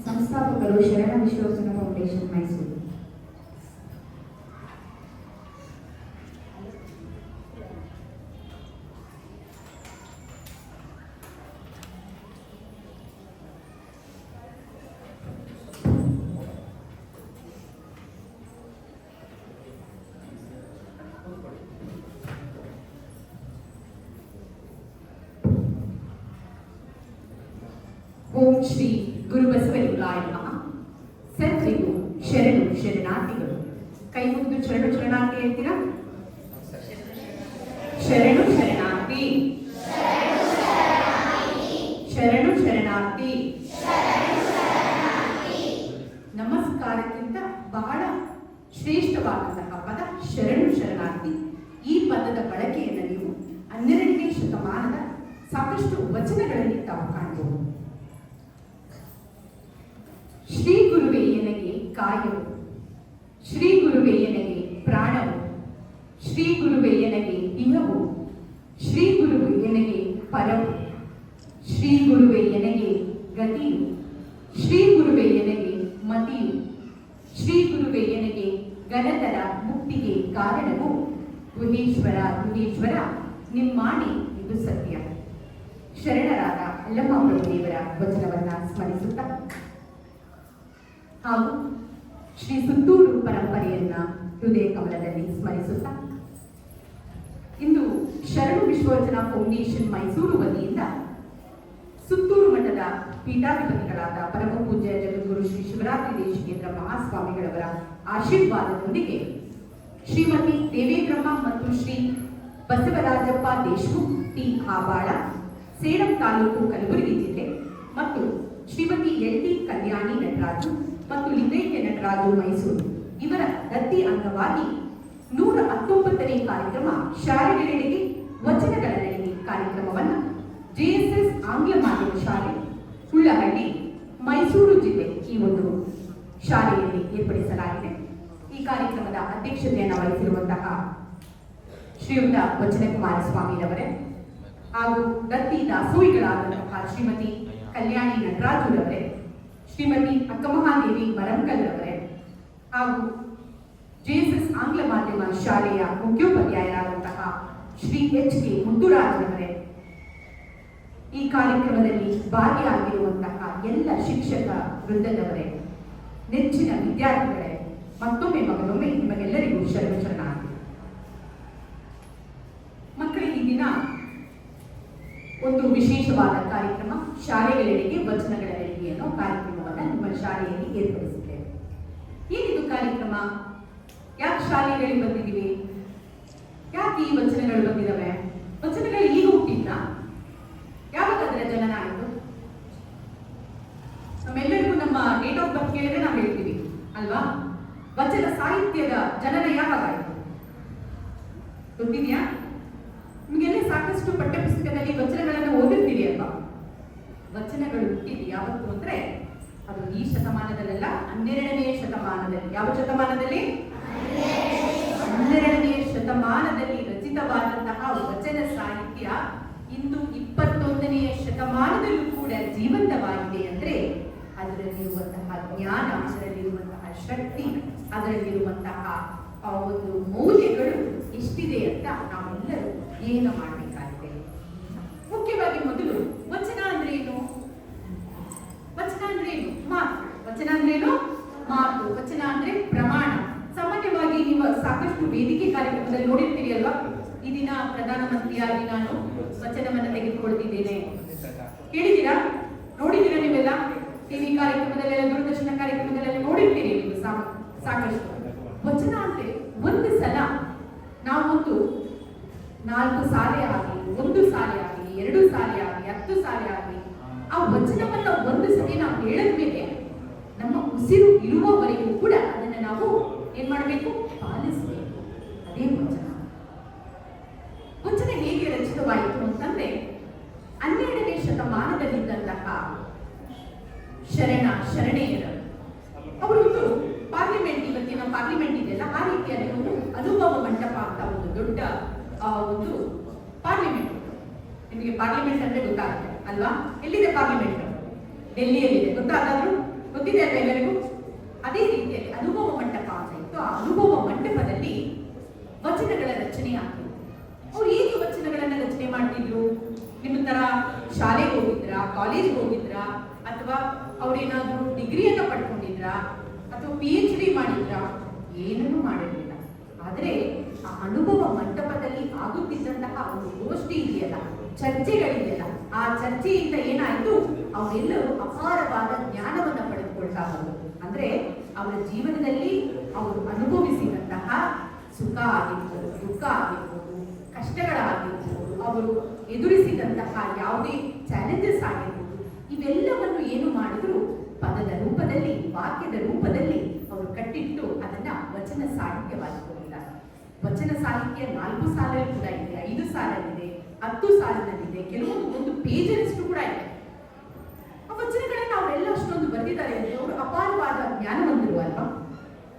ಸಂಸ್ಥಾಪಕರು ಶರಣ ವಿಶ್ವವಚನ ಫೌಂಡೇಶನ್ ಮೈಸೂರು. ಓಂ ಶ್ರೀ ಗುರು ಬಸವಲಿಂಗಾಯ ನಮಃ. ಸರ್ವರಿಗೂ ಶರಣು ಶರಣಾರ್ಥಿಗಳು. ಕೈ ಮುಗಿದು ಶರಣು ಶರಣಾರ್ಥಿ ಹೇಳ್ತೀರಾ? ಶರಣು ಶರಣಾರ್ಥಿ, ಶರಣು ಶರಣಾರ್ಥಿ. ನಮಸ್ಕಾರಕ್ಕಿಂತ ಬಹಳ ಶ್ರೇಷ್ಠವಾದಂತಹ ಪದ ಶರಣು ಶರಣಾರ್ಥಿ. ಈ ಪದದ ಬಳಕೆಯನ್ನು ನೀವು 12ನೇ ಶತಮಾನದ ಸಾಕಷ್ಟು ವಚನಗಳಲ್ಲಿ ತಾವು ಕಾಣಬಹುದು. ಶ್ರೀ ಗುರುವೇ ಎನಗೆ ಕಾಯವು, ಶ್ರೀ ಗುರುವೇ ಎನಗೆ ಪ್ರಾಣವು, ಶ್ರೀ ಗುರುವೇ ಎನಗೆ ಇಹವು, ಶ್ರೀ ಗುರುವೇ ಎನಗೆ ಪರವು, ಶ್ರೀ ಗುರುವೇ ಎನಗೆ ಗತಿಯು, ಶ್ರೀ ಗುರುವೇ ಎನಗೆ ಮತಿಯು, ಶ್ರೀ ಗುರುವೇ ಎನಗೆ ಗಣತರ ಮುಕ್ತಿಗೆ ಕಾರಣವು ಗುಹೇಶ್ವರ ಗುಹೇಶ್ವರ ನಿಮ್ಮಾಣಿ ಇದು ಸತ್ಯ. ಶರಣರಾದ ಅಲ್ಲಮ್ಮ ಪ್ರಭುದೇವರ ವಚನವನ್ನ ಸ್ಮರಿಸುತ್ತಾ ಹಾಗೂ ಶ್ರೀ ಸುತ್ತೂರು ಪರಂಪರೆಯನ್ನ ಹೃದಯ ಕಮಲದಲ್ಲಿ ಸ್ಮರಿಸುತ್ತಾ ಇಂದು ಶರಣು ವಿಶ್ವವಚನ ಫೌಂಡೇಶನ್ ಮೈಸೂರು ವತಿಯಿಂದ ಸುತ್ತೂರು ಮಠದ ಪೀಠಾಧಿಪತಿಗಳಾದ ಪರಮ ಪೂಜ್ಯ ಜಗದ್ಗುರು ಶ್ರೀ ಶಿವರಾತ್ರಿ ದೇಶಿಕೇಂದ್ರ ಮಹಾಸ್ವಾಮಿಗಳವರ ಆಶೀರ್ವಾದದೊಂದಿಗೆ ಶ್ರೀಮತಿ ದೇವೇಂದ್ರಮ್ಮ ಮತ್ತು ಶ್ರೀ ಬಸವರಾಜಪ್ಪ ದೇಶಮುಖ್ ಟಿ ಹಾಬಾಳ, ಸೇಡಂ ತಾಲೂಕು, ಕಲಬುರಗಿ ಜಿಲ್ಲೆ ಮತ್ತು ಶ್ರೀಮತಿ ಎಲ್ ಟಿ ಕಲ್ಯಾಣಿ ನಟರಾಜು ಮತ್ತು ಲಿಂಗೈಕ್ಯ ನಟರಾಜು ಮೈಸೂರು ಇವರ ದತ್ತಿ ಅಂಗವಾಗಿ 119ನೇ ಕಾರ್ಯಕ್ರಮ ಶಾಲೆಗಳೆಡೆಗೆ ವಚನಗಳ ನಡಿಗೆ ಕಾರ್ಯಕ್ರಮವನ್ನು JSS ಆಂಗ್ಲ ಮಾಧ್ಯಮ ಶಾಲೆ ಹುಳ್ಳಹಳ್ಳಿ ಮೈಸೂರು ಜಿಲ್ಲೆ ಈ ಒಂದು ಶಾಲೆಯಲ್ಲಿ ಏರ್ಪಡಿಸಲಾಗಿದೆ. ಈ ಕಾರ್ಯಕ್ರಮದ ಅಧ್ಯಕ್ಷತೆಯನ್ನು ವಹಿಸಿರುವಂತಹ ಶ್ರೀಯುತ ವಚನಕುಮಾರ ಸ್ವಾಮಿರವರೇ ಹಾಗೂ ದತ್ತಿ ದಾಸೋಹಿಗಳಾದಂತಹ ಶ್ರೀಮತಿ ಕಲ್ಯಾಣಿ ನಟರಾಜುರವರೇ, ಶ್ರೀಮತಿ ಅಕ್ಕಮಹಾದೇವಿ ಮರಂಕಲ್ರವರೇ ಹಾಗೂ JSS ಆಂಗ್ಲ ಮಾಧ್ಯಮ ಶಾಲೆಯ ಮುಖ್ಯೋಪಾಧ್ಯಾಯರಾದಂತಹ ಶ್ರೀ HK ಮುತ್ತುರಾಜ್ರವರೇ, ಈ ಕಾರ್ಯಕ್ರಮದಲ್ಲಿ ಭಾಗಿಯಾಗಿರುವಂತಹ ಎಲ್ಲ ಶಿಕ್ಷಕ ವೃಂದದವರೇ, ನೆಚ್ಚಿನ ವಿದ್ಯಾರ್ಥಿಗಳೇ, ಮತ್ತೊಮ್ಮೆ ಮಗನೊಮ್ಮೆ ನಿಮಗೆಲ್ಲರಿಗೂ ಶರಣಾರ್ಥಿ. ಮಕ್ಕಳಿಗೆ ಈ ದಿನ ಒಂದು ವಿಶೇಷವಾದ ಕಾರ್ಯಕ್ರಮ ಶಾಲೆಗಳೆಡೆಗೆ ವಚನಗಳ ನಡಿಗೆ ಅನ್ನೋ ಕಾರ್ಯಕ್ರಮವನ್ನು ನಿಮ್ಮ ಶಾಲೆಯಲ್ಲಿ ಏರ್ಪಡಿಸಿದ್ದೇವೆ. ಏನಿದು ಕಾರ್ಯಕ್ರಮ? ಯಾಕೆ ಶಾಲೆಗಳಿಗೆ ಬಂದಿದ್ದೀವಿ? ಯಾಕೆ ಈ ವಚನಗಳು ಬಂದಿದ್ದಾವೆ? ವಚನಗಳು ಈಗ ಹುಟ್ಟಿಲ್ಲ, ಯಾವಾಗ ಅದರ ಜನನ ಆಯಿತು? ನಮ್ಮೆಲ್ಲರಿಗೂ ನಮ್ಮ ಡೇಟ್ ಆಫ್ ಬರ್ತ್ ಕೇಳಿದ್ರೆ ನಾವು ಹೇಳ್ತೀವಿ ಅಲ್ವಾ? ವಚನ ಸಾಹಿತ್ಯದ ಜನನ ಯಾವಾಗ ಆಯಿತು ಗೊತ್ತಿದೆಯಾ? ನಿಮಗೆಲ್ಲ ಸಾಕಷ್ಟು ಪಠ್ಯ ಪುಸ್ತಕದಲ್ಲಿ ವಚನಗಳನ್ನು ಓದಿರ್ತೀರಿ ಅಲ್ವಾ? ವಚನಗಳು ಹುಟ್ಟಿದ್ದು ಯಾವತ್ತು ಅಂದ್ರೆ ಅದು ಈ ಶತಮಾನದಲ್ಲ, 12ನೇ ಶತಮಾನದಲ್ಲಿ. ಯಾವ ಶತಮಾನದಲ್ಲಿ? 12ನೇ ಶತಮಾನದಲ್ಲಿ ರಚಿತವಾದಂತಹ ವಚನ ಸಾಹಿತ್ಯ ಇಂದು 21ನೇ ಶತಮಾನದಲ್ಲೂ ಕೂಡ ಜೀವಂತವಾಗಿದೆ ಅಂದ್ರೆ ಅದರಲ್ಲಿರುವಂತಹ ಜ್ಞಾನ, ಅದರಲ್ಲಿರುವಂತಹ ಶಕ್ತಿ, ಅದರಲ್ಲಿರುವಂತಹ ಒಂದು ಮೌಲ್ಯಗಳು ಎಷ್ಟಿದೆ ಅಂತ ನಾವೆಲ್ಲರೂ ಏನು ಮಾಡಬೇಕಾಗಿದೆ. ಮುಖ್ಯವಾಗಿ ಮೊದಲು ವಚನ ಅಂದ್ರೆ ಏನು? ವಚನ ಅಂದ್ರೆ ಏನು? ಮಾತು. ವಚನ ಅಂದ್ರೆ ಏನು? ಮಾತು. ವಚನ ಅಂದ್ರೆ ಪ್ರಮಾಣ. ಸಾಮಾನ್ಯವಾಗಿ ನೀವು ಸಾಕಷ್ಟು ವೇದಿಕೆ ಕಾರ್ಯಕ್ರಮದಲ್ಲಿ ನೋಡಿರ್ತೀರಿ ಅಲ್ವಾ? ಈ ದಿನ ಪ್ರಧಾನಮಂತ್ರಿಯಾಗಿ ನಾನು ವಚನವನ್ನು ತೆಗೆದುಕೊಳ್ತಿದ್ದೇನೆ. ಕೇಳಿದ್ದೀರಾ? ನೋಡಿದ್ದೀರಾ? ನೀವೆಲ್ಲ ಟಿವಿ ಕಾರ್ಯಕ್ರಮದಲ್ಲೆಲ್ಲ, ದೂರದರ್ಶನ ಕಾರ್ಯಕ್ರಮದಲ್ಲೆಲ್ಲ ನೋಡಿರ್ತೀರಿ ನೀವು ಸಾಕಷ್ಟು. ವಚನ ಅಂದ್ರೆ ಒಂದು ಸಲ ನಾವೊಂದು 4 ಸಾಲೆ ಆಗಲಿ, 1 ಸಾಲೆ ಆಗಲಿ, 2 ಸಾಲೆ ಆಗಲಿ, 10 ಸಾಲೆ ಆಗಲಿ, ಆ ವಚನವನ್ನ ಒಂದು ಸತಿ ನಾವು ಹೇಳಿದ್ಮೇಲೆ ನಮ್ಮ ಉಸಿರು ಇರುವವರೆಗೂ ಕೂಡ ಅದನ್ನ ನಾವು ಏನ್ ಮಾಡಬೇಕು? ಪಾಲಿಸಬೇಕು. ಅದೇ ವಚನ. ವಚನ ಹೇಗೆ ರಚಿತವಾಯಿತು ಅಂತಂದ್ರೆ 12ನೇ ಶತಮಾನದಲ್ಲಿದ್ದಂತಹ ಶರಣೆಯರು ಅವರೊಂದು ಪಾರ್ಲಿಮೆಂಟ್, ಇವತ್ತಿನ ಪಾರ್ಲಿಮೆಂಟ್ ಇದೆಯಲ್ಲ, ಆ ರೀತಿಯಲ್ಲಿ ಒಂದು ಅನುಭವ ಮಂಟಪ ಅಂತ ಒಂದು ದೊಡ್ಡ ಒಂದು ಪಾರ್ಲಿಮೆಂಟ್. ನಿಮಗೆ ಪಾರ್ಲಿಮೆಂಟ್ ಅಂದ್ರೆ ಗೊತ್ತಾಗುತ್ತೆ ಅಲ್ವಾ? ಎಲ್ಲಿದೆ ಪಾರ್ಲಿಮೆಂಟ್? ಡೆಲ್ಲಿಯಲ್ಲಿದೆ. ಗೊತ್ತಾದ್ರು? ಗೊತ್ತಿದೆ ಅಲ್ವಾ ಎಲ್ಲರಿಗೂ? ಅದೇ ರೀತಿಯಲ್ಲಿ ಅನುಭವ ಮಂಟಪ ಅಂತ ಇತ್ತು. ಆ ಅನುಭವ ಮಂಟಪದಲ್ಲಿ ವಚನಗಳ ರಚನೆ ಆಗ್ತಿತ್ತು. ಅವ್ರು ಹೇಗೆ ವಚನಗಳನ್ನ ರಚನೆ ಮಾಡ್ತಿದ್ರು? ನಿಮ್ಮ ತರ ಶಾಲೆಗೆ ಹೋಗಿದ್ರಾ, ಕಾಲೇಜ್ಗೆ ಹೋಗಿದ್ರಾ, ಅಥವಾ ಅವ್ರೇನಾದ್ರೂ ಡಿಗ್ರಿಯನ್ನ ಪಡ್ಕೊಂಡಿದ್ರಾ, ಅಥವಾ PhD ಮಾಡಿದ್ರಾ? ಏನನ್ನೂ ಮಾಡಿರಲಿಲ್ಲ. ಆದರೆ ಆ ಅನುಭವ ಮಂಟಪದಲ್ಲಿ ಆಗುತ್ತಿದ್ದಂತಹ ಒಂದು ಗೋಷ್ಠಿ ಇದೆಯಲ್ಲ, ಚರ್ಚೆಗಳಿದೆಯಲ್ಲ, ಆ ಚರ್ಚೆಯಿಂದ ಏನಾಯ್ತು? ಅವರೆಲ್ಲರೂ ಅಪಾರವಾದ ಜ್ಞಾನವನ್ನ ಪಡೆದುಕೊಳ್ತಾ ಬಂದರು. ಅಂದ್ರೆ ಅವರ ಜೀವನದಲ್ಲಿ ಅವರು ಅನುಭವಿಸಿದಂತಹ ಸುಖ ಆಗಿರ್ಬೋದು, ದುಃಖ ಆಗಿರ್ಬೋದು, ಕಷ್ಟಗಳಾಗಿರ್ಬೋದು, ಅವರು ಎದುರಿಸಿದಂತಹ ಯಾವುದೇ ಚಾಲೆಂಜಸ್ ಆಗಿರ್ಬೋದು, ಇವೆಲ್ಲವನ್ನು ಏನು ಮಾಡಿದ್ರು? ಪದದ ರೂಪದಲ್ಲಿ, ವಾಕ್ಯದ ರೂಪದಲ್ಲಿ ಅವರು ಕಟ್ಟಿಟ್ಟು ಅದನ್ನ ವಚನ ಸಾಹಿತ್ಯವಾಗಿ ಕೊಟ್ಟಿದ್ದಾರೆ. ವಚನ ಸಾಹಿತ್ಯ 4 ಸಾಲಲ್ಲಿ ಕೂಡ ಇದೆ, 5 ಸಾಲಲ್ಲಿದೆ, 10 ಸಾಲಿನಲ್ಲಿದೆ, ಕೆಲವೊಂದು 1 ಪೇಜಷ್ಟು ಕೂಡ ಇದೆ. ಆ ವಚನಗಳನ್ನ ಅವರೆಲ್ಲ ಅಷ್ಟೊಂದು ಬರೆದಿದ್ದಾರೆ ಅಂದ್ರೆ ಅವರು ಅಪಾರವಾದ ಜ್ಞಾನವಂತರು ಅಲ್ವಾ?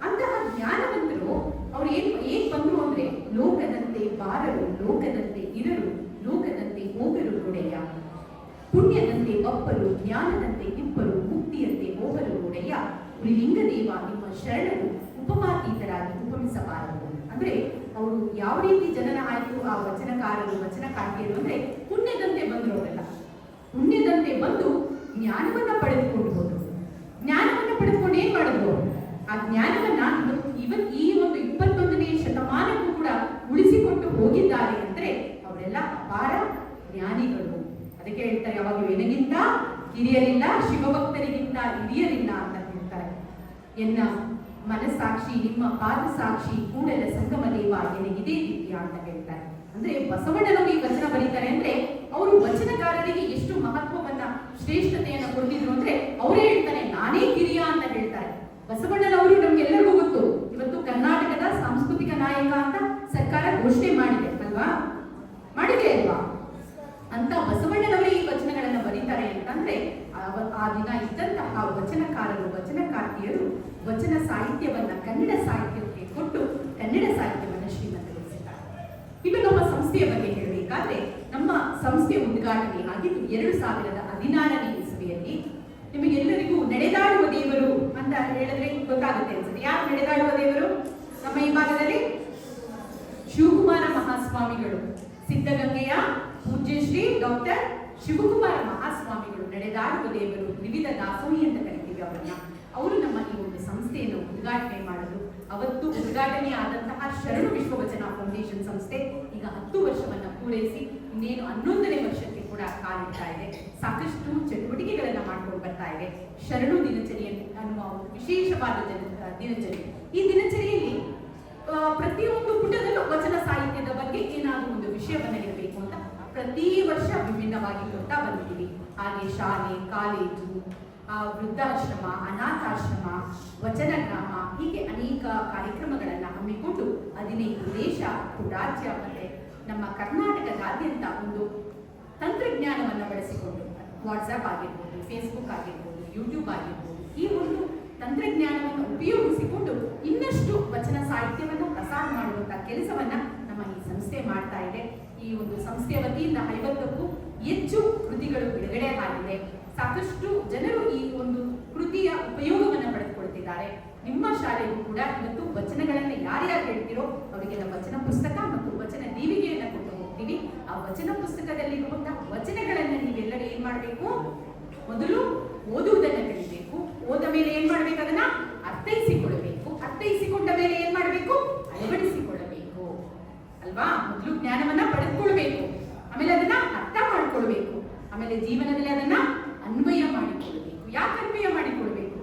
ಅಂತಹ ಜ್ಞಾನವಂತರು ಅವ್ರು ಏನ್ ಬಂದ್ರು ಅಂದ್ರೆ, ಲೋಕದಂತೆ ಬಾರರು, ಲೋಕದಂತೆ ಇರರು, ಲೋಕದಂತೆ ಹೋಗರು ನೋಡೆಯ, ಪುಣ್ಯದಂತೆ ಒಪ್ಪರು, ಜ್ಞಾನದಂತೆ ಇಬ್ಬರು, ಮುಕ್ತಿಯಂತೆ ಹೋಗರು ನೋಡೆಯ, ಲಿಂಗದೇವ ನಿಮ್ಮ ಶರಣರು ಉಪಮಾತೀತರಾಗಿ ಉಪಮಿಸಬಾರದು ಅಂತ. ಅಂದ್ರೆ ಅವರು ಯಾವ ರೀತಿ ಜನನ ಆಯ್ತು ಆ ವಚನಕಾರರು ವಚನಕಾರ್ತಿಯರು ಅಂದ್ರೆ ಪುಣ್ಯದಂತೆ ಬಂದ್ರು ಅವರೆಲ್ಲ. ಪುಣ್ಯದಂತೆ ಬಂದು ಜ್ಞಾನವನ್ನ ಪಡೆದುಕೊಂಡು ಹೋದ್ರು. ಜ್ಞಾನವನ್ನ ಪಡೆದುಕೊಂಡು ಏನ್ ಮಾಡಿದ್ರು? ಆ ಜ್ಞಾನವನ್ನ ಈ ಒಂದು 21ನೇ ಶತಮಾನಕ್ಕೂ ಕೂಡ ಉಳಿಸಿಕೊಟ್ಟು ಹೋಗಿದ್ದಾರೆ ಅಂದ್ರೆ ಅವರೆಲ್ಲ ಅಪಾರ ಜ್ಞಾನಿಗಳು. ಅದಕ್ಕೆ ಹೇಳ್ತಾರೆ ಯಾವಾಗ ಏನಿಗಿಂತ ಹಿರಿಯರಿಲ್ಲ, ಶಿವಭಕ್ತರಿಗಿಂತ ಹಿರಿಯರಿಲ್ಲ ಅಂತ ಹೇಳ್ತಾರೆ. ಎನ್ನ ಮನಸ್ಸಾಕ್ಷಿ ನಿಮ್ಮ ಪಾದ ಸಾಕ್ಷಿ ಕೂಡಲ ಸಂಗಮ ದೇವ ಎನಗಿದೆ ದಿವ್ಯ ಅಂತ ಹೇಳ್ತಾರೆ. ಅಂದ್ರೆ ಬಸವಣ್ಣನವರು ಈ ವಚನ ಬರೀತಾರೆ ಅಂದ್ರೆ ಅವರು ವಚನಕಾರರಿಗೆ ಎಷ್ಟು ಮಹತ್ವವನ್ನ ಶ್ರೇಷ್ಠತೆಯನ್ನ ಕೊಟ್ಟಿದ್ರು ಅಂದ್ರೆ ಅವರೇ ಹೇಳ್ತಾರೆ ನಾನೇ ಕಿರಿಯ ಅಂತ ಹೇಳ್ತಾರೆ. ಬಸವಣ್ಣನವರು ನಮ್ಗೆಲ್ಲರಿಗೂ ಗೊತ್ತು, ಇವತ್ತು ಕರ್ನಾಟಕದ ಸಾಂಸ್ಕೃತಿಕ ನಾಯಕ ಅಂತ ಸರ್ಕಾರ ಘೋಷಣೆ ಮಾಡಿದೆ ಅಲ್ವಾ? ಮಾಡಿದೆ ಅಲ್ವಾ? ಅಂತ ಬಸವಣ್ಣನವರೇ ಈ ವಚನಗಳನ್ನ ಬರೀತಾರೆ ಅಂತಂದ್ರೆ ಆ ದಿನ ಇದ್ದಂತಹ ವಚನಕಾರರು ವಚನಕಾರ್ತಿಯರು ವಚನ ಸಾಹಿತ್ಯವನ್ನ ಕನ್ನಡ ಸಾಹಿತ್ಯಕ್ಕೆ ಕೊಟ್ಟು ಕನ್ನಡ ಸಾಹಿತ್ಯವನ್ನ ಶ್ರೀಮಂತಗೊಳಿಸಿದ್ದಾರೆ. ಇನ್ನು ನಮ್ಮ ಸಂಸ್ಥೆಯ ಬಗ್ಗೆ ಹೇಳಬೇಕಾದ್ರೆ ನಮ್ಮ ಸಂಸ್ಥೆಯ ಉದ್ಘಾಟನೆ ಆಗಿದ್ದು 2016ನೇ ಇಸವಿಯಲ್ಲಿ. ನಿಮಗೆಲ್ಲರಿಗೂ ನಡೆದಾಡುವ ದೇವರು ಅಂತ ಹೇಳಿದ್ರೆ ಗೊತ್ತಾಗುತ್ತೆ ಅನ್ಸುತ್ತೆ. ಯಾರು ನಡೆದಾಡುವ ದೇವರು? ನಮ್ಮ ಈ ಭಾಗದಲ್ಲಿ ಶಿವಕುಮಾರ ಮಹಾಸ್ವಾಮಿಗಳು, ಸಿದ್ಧಗಂಗೆಯ ಪೂಜ್ಯ ಶ್ರೀ ಡಾಕ್ಟರ್ ಶಿವಕುಮಾರ ಮಹಾಸ್ವಾಮಿಗಳು ನಡೆದಾಡುವ ದೇವರು, ವಿವಿಧ ದಾಸೋಹಿ ಅಂತ ಕರಿತೀವಿ ಅವರನ್ನ. ಅವರು ನಮ್ಮ ಈ ಒಂದು ಸಂಸ್ಥೆಯನ್ನು ಉದ್ಘಾಟನೆ ಮಾಡಿದ್ರು. ಅವತ್ತು ಉದ್ಘಾಟನೆ ಆದಂತಹ ಶರಣು ವಿಶ್ವವಚನ ಫೌಂಡೇಶನ್ ಸಂಸ್ಥೆ ಈಗ 10 ವರ್ಷವನ್ನ ಪೂರೈಸಿ ಇನ್ನೇನು 11ನೇ ವರ್ಷಕ್ಕೆ ಕೂಡ ಕಾಲಿಡ್ತಾ ಇದೆ. ಸಾಕಷ್ಟು ಚಟುವಟಿಕೆಗಳನ್ನ ಮಾಡ್ಕೊಂಡು ಬರ್ತಾ ಇದೆ. ಶರಣು ದಿನಚರಿ ಅನ್ನುವ ವಿಶೇಷವಾದ ದಿನಚರಿ. ಈ ದಿನಚರಿಯಲ್ಲಿ ಪ್ರತಿಯೊಂದು ಪುಟದಲ್ಲೂ ವಚನ ಸಾಹಿತ್ಯದ ಬಗ್ಗೆ ಏನಾದರೂ ಒಂದು ವಿಷಯವನ್ನ ಇರಬೇಕು ಅಂತ ಪ್ರತಿ ವರ್ಷ ವಿಭಿನ್ನವಾಗಿ ಕೊಡ್ತಾ ಬಂದಿದ್ದೀವಿ. ಹಾಗೆ ಶಾಲೆ, ಕಾಲೇಜು, ವೃದ್ಧಾಶ್ರಮ, ಅನಾಥಾಶ್ರಮ, ವಚನಗ್ರಾಮ ಹೀಗೆ ಅನೇಕ ಕಾರ್ಯಕ್ರಮಗಳನ್ನ ಹಮ್ಮಿಕೊಂಡು 15 ದೇಶ, ರಾಜ್ಯ ಮತ್ತೆ ನಮ್ಮ ಕರ್ನಾಟಕದಾದ್ಯಂತ ಒಂದು ತಂತ್ರಜ್ಞಾನವನ್ನು ಬಳಸಿಕೊಂಡು ವಾಟ್ಸ್ಆಪ್ ಆಗಿರ್ಬೋದು, ಫೇಸ್ಬುಕ್ ಆಗಿರ್ಬೋದು, ಯೂಟ್ಯೂಬ್ ಆಗಿರ್ಬೋದು, ಈ ಒಂದು ತಂತ್ರಜ್ಞಾನವನ್ನು ಉಪಯೋಗಿಸಿಕೊಂಡು ಇನ್ನಷ್ಟು ವಚನ ಸಾಹಿತ್ಯವನ್ನು ಪ್ರಸಾರ ಮಾಡುವಂತಹ ಕೆಲಸವನ್ನ ನಮ್ಮ ಈ ಸಂಸ್ಥೆ ಮಾಡ್ತಾ ಇದೆ. ಈ ಒಂದು ಸಂಸ್ಥೆಯ ವತಿಯಿಂದ 50ಕ್ಕೂ ಹೆಚ್ಚು ಕೃತಿಗಳು ಬಿಡುಗಡೆ ಆಗಿದೆ. ಸಾಕಷ್ಟು ಜನರು ಈ ಒಂದು ಕೃತಿಯ ಉಪಯೋಗವನ್ನು ಪಡೆದುಕೊಳ್ತಿದ್ದಾರೆ. ನಿಮ್ಮ ಶಾಲೆಗೂ ಕೂಡ ಇವತ್ತು ವಚನಗಳನ್ನ ಯಾರ್ಯಾರು ಹೇಳ್ತಿರೋ ಅವರಿಗೆಲ್ಲ ವಚನ ಪುಸ್ತಕ ಮತ್ತು ವಚನ ದೀವಿಗೆಯನ್ನ ಕೊಟ್ಟು ಹೋಗ್ತೀವಿ. ಆ ವಚನ ಪುಸ್ತಕದಲ್ಲಿರುವಂತಹ ವಚನಗಳನ್ನ ನೀವೆಲ್ಲರೂ ಏನ್ ಮಾಡ್ಬೇಕು? ಮೊದಲು ಓದುವುದನ್ನ ಕಲಿಬೇಕು. ಓದ ಮೇಲೆ ಏನ್ ಮಾಡ್ಬೇಕು? ಅದನ್ನ ಅರ್ಥೈಸಿಕೊಳ್ಳಬೇಕು. ಅರ್ಥೈಸಿಕೊಂಡ ಮೇಲೆ ಏನ್ ಮಾಡ್ಬೇಕು? ಅಳವಡಿಸಿಕೊಳ್ಳಬೇಕು ಅಲ್ವಾ? ಮೊದಲು ಜ್ಞಾನವನ್ನ ಪಡೆದುಕೊಳ್ಬೇಕು, ಆಮೇಲೆ ಅದನ್ನ ಅರ್ಥ ಮಾಡ್ಕೊಳ್ಬೇಕು, ಆಮೇಲೆ ಜೀವನದಲ್ಲಿ ಅದನ್ನ ಅನ್ವಯ ಮಾಡಿಕೊಳ್ಳಬೇಕು. ಯಾಕೆ ಅನ್ವಯ ಮಾಡಿಕೊಳ್ಬೇಕು?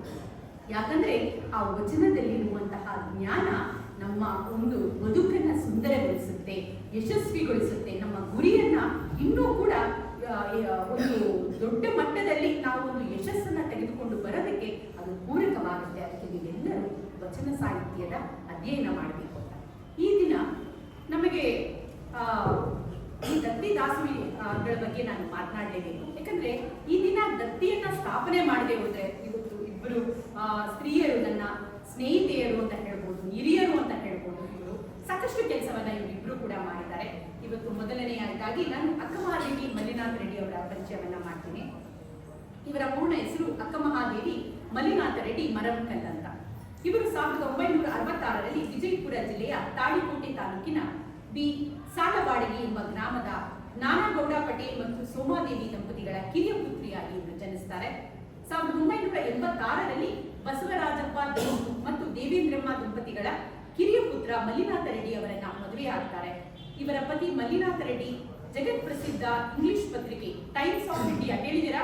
ಯಾಕಂದ್ರೆ ಆ ವಚನದಲ್ಲಿರುವಂತಹ ಜ್ಞಾನ ನಮ್ಮ ಒಂದು ಬದುಕನ್ನ ಸುಂದರಗೊಳಿಸುತ್ತೆ, ಯಶಸ್ವಿಗೊಳಿಸುತ್ತೆ. ನಮ್ಮ ಗುರಿಯನ್ನ ಇನ್ನೂ ಕೂಡ ಒಂದು ದೊಡ್ಡ ಮಟ್ಟದಲ್ಲಿ ನಾವು ಒಂದು ಯಶಸ್ಸನ್ನ ತೆಗೆದುಕೊಂಡು ಬರೋದಕ್ಕೆ ಅದು ಪೂರಕವಾಗುತ್ತೆ. ಅದಕ್ಕೆ ನೀವೆಲ್ಲರೂ ವಚನ ಸಾಹಿತ್ಯದ ಅಧ್ಯಯನ ಮಾಡಬೇಕು ಅಂತ ಈ ದಿನ ನಮಗೆ ಈ ದತ್ತಿ ದಾಸೋಹಿಗಳ ಬಗ್ಗೆ ನಾನು ಮಾತನಾಡಲೇಬೇಕು. ಯಾಕಂದ್ರೆ ಈ ದಿನ ದತ್ತಿಯನ್ನ ಸ್ಥಾಪನೆ ಮಾಡದೆ ಹೋದ್ರೆ ಇವತ್ತು ಇಬ್ಬರು ಸ್ತ್ರೀಯರು, ನನ್ನ ಸ್ನೇಹಿತೆಯರು ಅಂತ ಹೇಳ್ಬೋದು, ಹಿರಿಯರು ಅಂತ ಹೇಳ್ಬೋದು, ಇವರು ಸಾಕಷ್ಟು ಕೆಲಸವನ್ನ ಇವರಿಬ್ರು ಕೂಡ ಮಾಡಿದ್ದಾರೆ. ಇವತ್ತು ಮೊದಲನೆಯದಾಗಿ ನಾನು ಅಕ್ಕಮಹಾದೇವಿ ಮಲ್ಲಿನಾಥ್ ರೆಡ್ಡಿ ಅವರ ಪರಿಚಯವನ್ನ ಮಾಡ್ತೀನಿ. ಇವರ ಪೂರ್ಣ ಹೆಸರು ಅಕ್ಕಮಹಾದೇವಿ ಮಲ್ಲಿನಾಥ ರೆಡ್ಡಿ ಮರಮಕಲ್ ಅಂತ. ಇವರು 1966ರಲ್ಲಿ ವಿಜಯಪುರ ಜಿಲ್ಲೆಯ ತಾಳಿಕೋಟೆ ತಾಲೂಕಿನ ಬಿ ಸಾಲವಾಡಗಿ ಎಂಬ ಗ್ರಾಮದ ನಾನಾಗೌಡ ಪಟೇಲ್ ಮತ್ತು ಸೋಮಾದೇವಿ ದಂಪತಿಗಳ ಕಿರಿಯ ಪುತ್ರಿಯಾಗಿ ಇವರು ಜನಿಸ್ತಾರೆ. 1986ರಲ್ಲಿ ಬಸವರಾಜಪ್ಪ ಮತ್ತು ದೇವೇಂದ್ರಮ್ಮ ದಂಪತಿಗಳ ಕಿರಿಯ ಪುತ್ರ ಮಲ್ಲಿನಾಥ ರೆಡ್ಡಿ ಅವರನ್ನ ಮದುವೆ ಆಗ್ತಾರೆ. ಇವರ ಪತಿ ಮಲ್ಲಿನಾಥ ರೆಡ್ಡಿ ಜಗತ್ ಪ್ರಸಿದ್ಧ ಇಂಗ್ಲಿಷ್ ಪತ್ರಿಕೆ ಟೈಮ್ಸ್ ಆಫ್ ಇಂಡಿಯಾ, ಕೇಳಿದಿರಾ?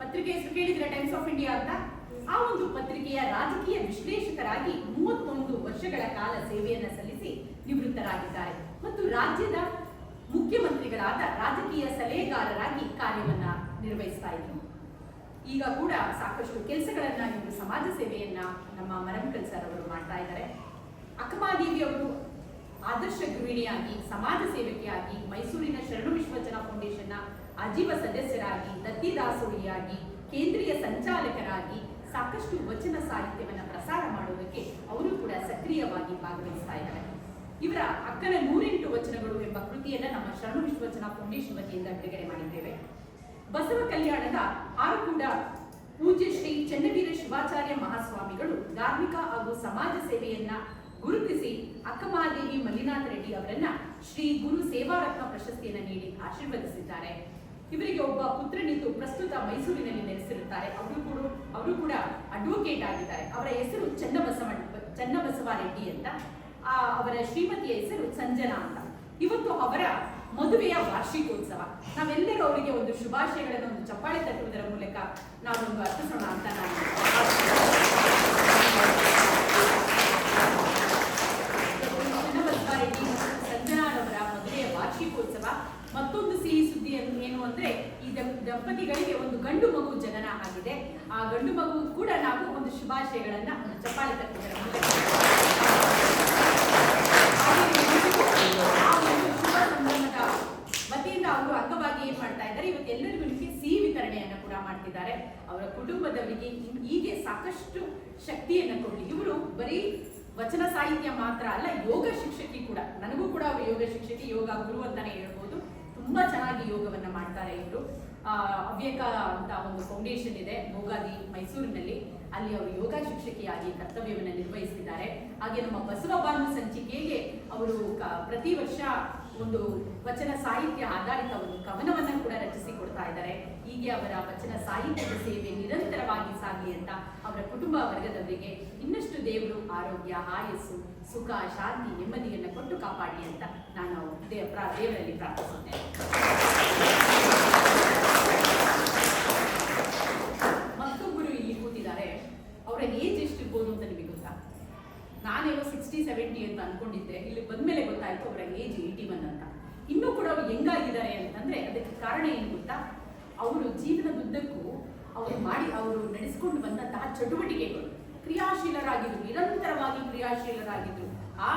ಪತ್ರಿಕೆ ಹೆಸರು ಕೇಳಿದಿರಾ? ಟೈಮ್ಸ್ ಆಫ್ ಇಂಡಿಯಾ ಅಂತ. ಆ ಒಂದು ಪತ್ರಿಕೆಯ ರಾಜಕೀಯ ವಿಶ್ಲೇಷಕರಾಗಿ 31 ವರ್ಷಗಳ ಕಾಲ ಸೇವೆಯನ್ನ ಸಲ್ಲಿಸಿ ನಿವೃತ್ತರಾಗಿದ್ದಾರೆ ಮತ್ತು ರಾಜ್ಯದ ಮುಖ್ಯಮಂತ್ರಿಗಳಾದ ರಾಜಕೀಯ ಸಲಹೆಗಾರರಾಗಿ ಕಾರ್ಯವನ್ನ ನಿರ್ವಹಿಸ್ತಾ ಇದ್ರು. ಈಗ ಕೂಡ ಸಾಕಷ್ಟು ಕೆಲಸಗಳನ್ನ ಇವರು ಸಮಾಜ ಸೇವೆಯನ್ನ ನಮ್ಮ ಮರಮಕಲ್ ಸರ್ ಅವರು ಮಾಡ್ತಾ ಇದ್ದಾರೆ. ಅಕ್ಕಮಹಾದೇವಿ ಅವರು ಆದರ್ಶ ಗೃಹಿಣಿಯಾಗಿ, ಸಮಾಜ ಸೇವಕಿಯಾಗಿ, ಮೈಸೂರಿನ ಶರಣು ವಿಶ್ವವಚನ ಫೌಂಡೇಶನ್ನ ಆಜೀವ ಸದಸ್ಯರಾಗಿ, ದತ್ತಿ ದಾಸೋಹಿಯಾಗಿ, ಕೇಂದ್ರೀಯ ಸಂಚಾಲಕರಾಗಿ ಸಾಕಷ್ಟು ವಚನ ಸಾಹಿತ್ಯವನ್ನು ಪ್ರಸಾರ ಮಾಡುವುದಕ್ಕೆ ಅವರು ಕೂಡ ಸಕ್ರಿಯವಾಗಿ ಭಾಗವಹಿಸ್ತಾ ಇದ್ದಾರೆ. ಇವರ ಅಕ್ಕನ 108 ವಚನಗಳು ಎಂಬ ಕೃತಿಯನ್ನ ನಮ್ಮ ಶರಣು ವಿಶ್ವವಚನ ಫೌಂಡೇಶನ್ ವತಿಯಿಂದ ಬಿಡುಗಡೆ ಮಾಡಿದ್ದೇವೆ. ಬಸವ ಕಲ್ಯಾಣದ ಆರುಕೂಡ ಪೂಜ್ಯ ಶ್ರೀ ಚನ್ನವೀರ ಶಿವಾಚಾರ್ಯ ಮಹಾಸ್ವಾಮಿಗಳು ಧಾರ್ಮಿಕ ಹಾಗೂ ಸಮಾಜ ಸೇವೆಯನ್ನ ಗುರುತಿಸಿ ಅಕ್ಕಮಹಾದೇವಿ ಮಲ್ಲಿನಾಥ್ ರೆಡ್ಡಿ ಅವರನ್ನ ಶ್ರೀ ಗುರು ಸೇವಾರತ್ನ ಪ್ರಶಸ್ತಿಯನ್ನು ನೀಡಿ ಆಶೀರ್ವದಿಸಿದ್ದಾರೆ. ಇವರಿಗೆ ಒಬ್ಬ ಪುತ್ರನಿದ್ದು ಪ್ರಸ್ತುತ ಮೈಸೂರಿನಲ್ಲಿ ನೆಲೆಸಿರುತ್ತಾರೆ. ಅವರು ಕೂಡ ಅಡ್ವೊಕೇಟ್ ಆಗಿದ್ದಾರೆ. ಅವರ ಹೆಸರು ಚನ್ನಬಸವ ರೆಡ್ಡಿ ಅಂತ. ಅವರ ಶ್ರೀಮತಿಯ ಹೆಸರು ಸಂಜನಾ ಅಂತ. ಇವತ್ತು ಅವರ ಮದುವೆಯ ವಾರ್ಷಿಕೋತ್ಸವ. ನಾವೆಲ್ಲರೂ ಅವರಿಗೆ ಒಂದು ಶುಭಾಶಯಗಳನ್ನು ಒಂದು ಚಪ್ಪಾಳೆ ತಟ್ಟುವುದರ ಮೂಲಕ ನಾವೊಂದು ಅರ್ಪಿಸೋಣ ಅಂತ ನಾನು ಚನ್ನಬಸವ ರೆಡ್ಡಿ ಮತ್ತು ಸಂಜನಾರವರ ಮದುವೆಯ ವಾರ್ಷಿಕೋತ್ಸವ. ಮತ್ತೊಂದು ಸಿಹಿ ಸುದ್ದಿ ಏನು ಅಂದ್ರೆ ಈ ದಂಪತಿಗಳಿಗೆ ಒಂದು ಗಂಡು ಮಗು ಜನನ ಆಗಿದೆ. ಆ ಗಂಡು ಮಗು ಕೂಡ ನಾವು ಒಂದು ಶುಭಾಶಯಗಳನ್ನ ಚಪ್ಪಾಳೆ ತಟ್ಟುವುದರ ಮೂಲಕ ಆ ಒಂದು ಶುಭ ಸಂಬಂಧದ ವತಿಯಿಂದ ಅವರು ಅಂಗವಾಗಿ ಏನ್ ಮಾಡ್ತಾ ಇದ್ದಾರೆ, ಇವತ್ತು ಎಲ್ಲರಿಗೂ ಸಿಹಿ ವಿತರಣೆಯನ್ನ ಕೂಡ ಮಾಡ್ತಿದ್ದಾರೆ. ಅವರ ಕುಟುಂಬದವರಿಗೆ ಹೀಗೆ ಸಾಕಷ್ಟು ಶಕ್ತಿಯನ್ನ ಕೊಡಲಿ. ಇವರು ಬರೀ ವಚನ ಸಾಹಿತ್ಯ ಮಾತ್ರ ಅಲ್ಲ, ಯೋಗ ಶಿಕ್ಷಕಿ ಕೂಡ. ನನಗೂ ಕೂಡ ಅವರು ಯೋಗ ಶಿಕ್ಷಕಿ, ಯೋಗ ಗುರು ಅಂತಾನೆ ಹೇಳ್ಬೋದು. ತುಂಬಾ ಚೆನ್ನಾಗಿ ಯೋಗವನ್ನ ಮಾಡ್ತಾರೆ ಇವರು. ಅವ್ಯಕ ಅಂತ ಒಂದು ಫೌಂಡೇಶನ್ ಇದೆ ಭೋಗಾದಿ ಮೈಸೂರಿನಲ್ಲಿ, ಅಲ್ಲಿ ಅವರು ಯೋಗ ಶಿಕ್ಷಕಿಯಾಗಿ ಕರ್ತವ್ಯವನ್ನು ನಿರ್ವಹಿಸಿದ್ದಾರೆ. ಹಾಗೆ ನಮ್ಮ ಬಸವ ಬಾನು ಸಂಚಿಕೆಗೆ ಅವರು ಪ್ರತಿ ವರ್ಷ ಒಂದು ವಚನ ಸಾಹಿತ್ಯ ಆಧಾರಿತ ಒಂದು ಕವನವನ್ನ ಕೂಡ ರಚಿಸಿಕೊಡ್ತಾ ಇದ್ದಾರೆ. ಹೀಗೆ ಅವರ ವಚನ ಸಾಹಿತ್ಯದ ಸೇವೆ ನಿರಂತರವಾಗಿ ಸಾಗಲಿ ಅಂತ ಅವರ ಕುಟುಂಬ ವರ್ಗದವರಿಗೆ ಇನ್ನಷ್ಟು ದೇವರು ಆರೋಗ್ಯ, ಆಯಸ್ಸು, ಸುಖ, ಶಾಂತಿ, ನೆಮ್ಮದಿಯನ್ನು ಕೊಟ್ಟು ಕಾಪಾಡಿ ಅಂತ ನಾನು ದೇವರಲ್ಲಿ ಪ್ರಾರ್ಥಿಸುತ್ತೇನೆ. ಮತ್ತೊಬ್ಬರು ಇಲ್ಲಿ ಕೂತಿದ್ದಾರೆ. ಅವರ ಏಜ್ ಎಷ್ಟಿರ್ಬೋದು ಅಂತ ನಿಮಗೆ ಗೊತ್ತಾ? ನಾನೇನೋ 60-70 ಅಂತ ಅನ್ಕೊಂಡಿದ್ದೆ. ಇಲ್ಲಿ ಬಂದ್ಮೇಲೆ ಗೊತ್ತಾಯ್ತು ಅವರ ಏಜ್ 81 ಅಂತ. ಇನ್ನೂ ಕೂಡ ಅವ್ರು ಹೆಂಗಾಗಿದ್ದಾರೆ ಅಂತಂದ್ರೆ ಅದಕ್ಕೆ ಕಾರಣ ಏನು ಗೊತ್ತಾ? ಅವರು ಜೀವನದುದ್ದಕ್ಕೂ ಅವರು ನಡೆಸಿಕೊಂಡು ಬಂದಂತಹ ಚಟುವಟಿಕೆಗಳು, ಕ್ರಿಯಾಶೀಲರಾಗಿದ್ರು, ನಿರಂತರವಾಗಿ ಕ್ರಿಯಾಶೀಲರಾಗಿದ್ರು. ಆ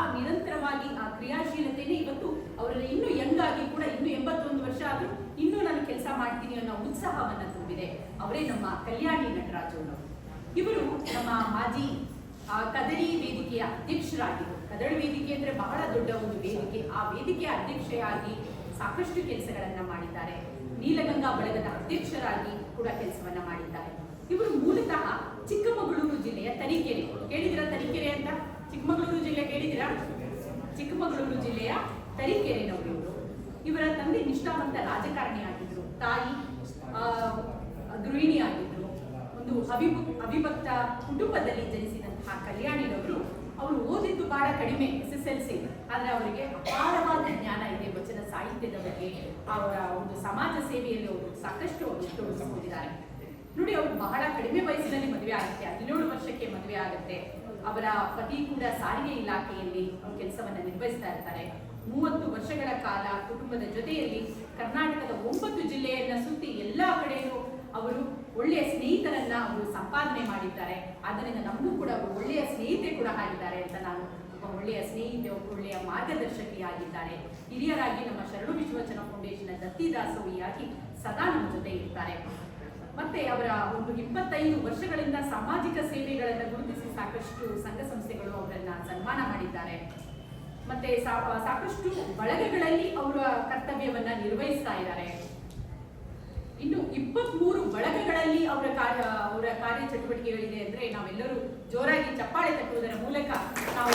ಕ್ರಿಯಾಶೀಲತೆನೇ ಇವತ್ತು ಅವರಲ್ಲಿ ಇನ್ನೂ ಯಂಗಾಗಿ ಕೂಡ ಇನ್ನೂ 81 ವರ್ಷ ಆದ್ರೂ ಇನ್ನೂ ನಾನು ಕೆಲಸ ಮಾಡ್ತೀನಿ ಅನ್ನೋ ಉತ್ಸಾಹವನ್ನ ತುಂಬಿದೆ. ಅವರೇ ನಮ್ಮ ಕಲ್ಯಾಣಿ ನಟರಾಜ್ ಅವರು. ಇವರು ನಮ್ಮ ಮಾಜಿ ಕದಳಿ ವೇದಿಕೆಯ ಅಧ್ಯಕ್ಷರಾಗಿದ್ದರು. ಕದಳಿ ವೇದಿಕೆ ಅಂದ್ರೆ ಬಹಳ ದೊಡ್ಡ ಒಂದು ವೇದಿಕೆ. ಆ ವೇದಿಕೆಯ ಅಧ್ಯಕ್ಷೆಯಾಗಿ ಸಾಕಷ್ಟು ಕೆಲಸಗಳನ್ನ ಮಾಡಿದ್ದಾರೆ. ನೀಲಗಂಗಾ ಬಳಗದ ಅಧ್ಯಕ್ಷರಾಗಿ ಕೂಡ ಕೆಲಸವನ್ನ ಮಾಡಿದ್ದಾರೆ. ಇವರು ಮೂಲತಃ ಚಿಕ್ಕಮಗಳೂರು ಜಿಲ್ಲೆಯ ತರೀಕೆರೆ. ಕೇಳಿದಿರಾ ತರೀಕೆರೆ ಅಂತ? ಚಿಕ್ಕಮಗಳೂರು ಜಿಲ್ಲೆ ಕೇಳಿದಿರಾ? ಚಿಕ್ಕಮಗಳೂರು ಜಿಲ್ಲೆಯ ತರೀಕೆರೆನವರು ಇವರು. ಇವರ ತಂದೆ ನಿಷ್ಠಾವಂತ ರಾಜಕಾರಣಿ ಆಗಿದ್ರು, ತಾಯಿ ಗೃಹಿಣಿ ಆಗಿದ್ರು. ಒಂದು ಅವಿಭಕ್ತ ಕುಟುಂಬದಲ್ಲಿ ಜನಿಸಿದಂತಹ ಕಲ್ಯಾಣಿರವರು ಅವರು ಓದಿದ್ದು ಬಹಳ ಕಡಿಮೆ, SSLC. ಆದ್ರೆ ಅವರಿಗೆ ಅಪಾರವಾದ ಜ್ಞಾನ ಇದೆ ವಚನ ಸಾಹಿತ್ಯದ ಬಗ್ಗೆ. ಅವರ ಒಂದು ಸಮಾಜ ಸೇವೆಯಲ್ಲಿ ಅವರು ಸಾಕಷ್ಟು ತೊಡಗಿಸಿಕೊಂಡಿದ್ದಾರೆ. ನೋಡಿ, ಅವರು ಬಹಳ ಕಡಿಮೆ ವಯಸ್ಸಿನಲ್ಲಿ ಮದುವೆ ಆಗುತ್ತೆ. 17 ವರ್ಷಕ್ಕೆ ಮದುವೆ ಆಗುತ್ತೆ. ಅವರ ಪತಿ ಕೂಡ ಸಾರಿಗೆ ಇಲಾಖೆಯಲ್ಲಿ ಕೆಲಸವನ್ನ ನಿರ್ವಹಿಸ್ತಾ ಇರ್ತಾರೆ. 30 ವರ್ಷಗಳ ಕಾಲ ಕುಟುಂಬದ ಜೊತೆಯಲ್ಲಿ ಕರ್ನಾಟಕದ 9 ಜಿಲ್ಲೆಯನ್ನ ಸುತ್ತಿ ಎಲ್ಲಾ ಕಡೆಯೂ ಅವರು ಒಳ್ಳೆಯ ಸ್ನೇಹಿತರನ್ನ ಅವರು ಸಂಪಾದನೆ ಮಾಡಿದ್ದಾರೆ. ಆದ್ದರಿಂದ ನಮಗೂ ಕೂಡ ಒಳ್ಳೆಯ ಸ್ನೇಹಿತೆ ಕೂಡ ಆಗಿದ್ದಾರೆ ಅಂತ ನಾನು ಒಬ್ಬ ಒಳ್ಳೆಯ ಸ್ನೇಹಿತೆ, ಒಬ್ಬ ಒಳ್ಳೆಯ ಮಾರ್ಗದರ್ಶಕಿಯಾಗಿದ್ದಾರೆ. ಹಿರಿಯರಾಗಿ ನಮ್ಮ ಶರಣು ವಿಶ್ವವಚನ ಫೌಂಡೇಶನ್ ದತ್ತಿದಾಸೋಹಿಯಾಗಿ ಸದಾ ನಮ್ಮ ಜೊತೆ ಇರ್ತಾರೆ. ಮತ್ತೆ ಅವರ ಒಂದು 25 ವರ್ಷಗಳಿಂದ ಸಾಮಾಜಿಕ ಸೇವೆಗಳನ್ನು ಗುರುತಿಸಿ ಸಾಕಷ್ಟು ಸಂಘ ಸಂಸ್ಥೆಗಳು ಅವರನ್ನ ಸನ್ಮಾನ ಮಾಡಿದ್ದಾರೆ. ಮತ್ತೆ ಸಾಕಷ್ಟು ಬಳಗಗಳಲ್ಲಿ ಅವರ ಕರ್ತವ್ಯವನ್ನ ನಿರ್ವಹಿಸ್ತಾ ಇದ್ದಾರೆ. ಇನ್ನು 23 ಬಳಗಗಳಲ್ಲಿ ಅವರ ಕಾರ್ಯ ಚಟುವಟಿಕೆಗಳಿದೆ ಅಂದ್ರೆ ನಾವೆಲ್ಲರೂ ಜೋರಾಗಿ ಚಪ್ಪಾಳೆ ತಟ್ಟುವುದರ ಮೂಲಕ ನಾವು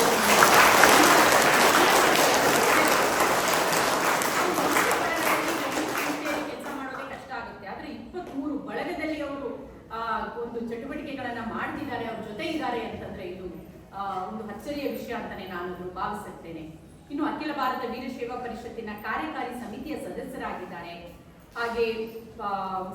ಕೆಲಸ ಮಾಡೋದೇ ಕಷ್ಟ ಆಗುತ್ತೆ. ಆದ್ರೆ 23 ಬಳಗದಲ್ಲಿ ಅವರು ಒಂದು ಚಟುವಟಿಕೆಗಳನ್ನ ಮಾಡ್ತಿದ್ದಾರೆ, ಅವ್ರ ಜೊತೆ ಇದ್ದಾರೆ ಅಂತಂದ್ರೆ ಇದು ಒಂದು ಅಚ್ಚರಿಯ ವಿಷಯ ಅಂತಾನೆ ನಾನು ಭಾವಿಸುತ್ತೇನೆ. ಇನ್ನು ಅಖಿಲ ಭಾರತ ವೀರಶೈವ ಪರಿಷತ್ತಿನ ಕಾರ್ಯಕಾರಿ ಸಮಿತಿಯ ಸದಸ್ಯರಾಗಿದ್ದಾರೆ. ಹಾಗೆ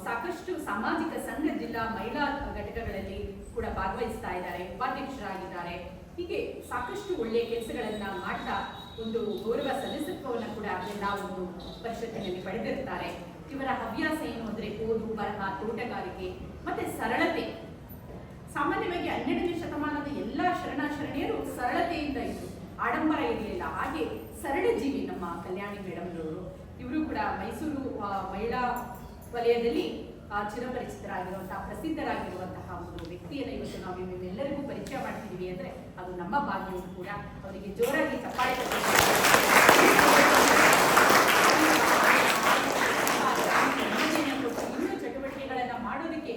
ಸಾಕಷ್ಟು ಸಾಮಾಜಿಕ ಸಂಘ ಜಿಲ್ಲಾ ಮಹಿಳಾ ಘಟಕಗಳಲ್ಲಿ ಕೂಡ ಭಾಗವಹಿಸ್ತಾ ಇದ್ದಾರೆ, ಉಪಾಧ್ಯಕ್ಷರಾಗಿದ್ದಾರೆ. ಹೀಗೆ ಸಾಕಷ್ಟು ಒಳ್ಳೆಯ ಕೆಲಸಗಳನ್ನ ಮಾಡ್ತಾ ಒಂದು ಗೌರವ ಸದಸ್ಯತ್ವವನ್ನು ಕೂಡ ಎಲ್ಲ ಒಂದು ಪರಿಷತ್ತಿನಲ್ಲಿ ಪಡೆದಿರ್ತಾರೆ. ಇವರ ಹವ್ಯಾಸ ಏನು ಅಂದ್ರೆ ಓದು, ಬರಹ, ತೋಟಗಾರಿಕೆ ಮತ್ತೆ ಸರಳತೆ. ಸಾಮಾನ್ಯವಾಗಿ 12ನೇ ಶತಮಾನದ ಎಲ್ಲಾ ಶರಣಾಶರಣೆಯರು ಸರಳತೆಯಿಂದ ಇದ್ರು, ಆಡಂಬರ ಇರಲಿಲ್ಲ. ಹಾಗೆ ಸರಳ ಜೀವಿ ನಮ್ಮ ಕಲ್ಯಾಣಿ ಮೇಡಮ್ರವರು. ಇವರು ಕೂಡ ಮೈಸೂರು ಮಹಿಳಾ ವಲಯದಲ್ಲಿ ಚಿರಪರಿಚಿತರಾಗಿರುವಂತಹ, ಪ್ರಸಿದ್ಧರಾಗಿರುವಂತಹ ಒಂದು ವ್ಯಕ್ತಿಯನ್ನು ಇವತ್ತು ನಾವು ನಿಮ್ಮೆಲ್ಲರಿಗೂ ಪರಿಚಯ ಮಾಡ್ತಿದ್ದೀವಿ ಅಂದ್ರೆ ಅದು ನಮ್ಮ ಭಾಗ್ಯವೂ ಕೂಡ. ಅವರಿಗೆ ಜೋರಾಗಿ ಚಪ್ಪಾಳೆ ಇನ್ನೂ ಚಟುವಟಿಕೆಗಳನ್ನ ಮಾಡೋದಕ್ಕೆ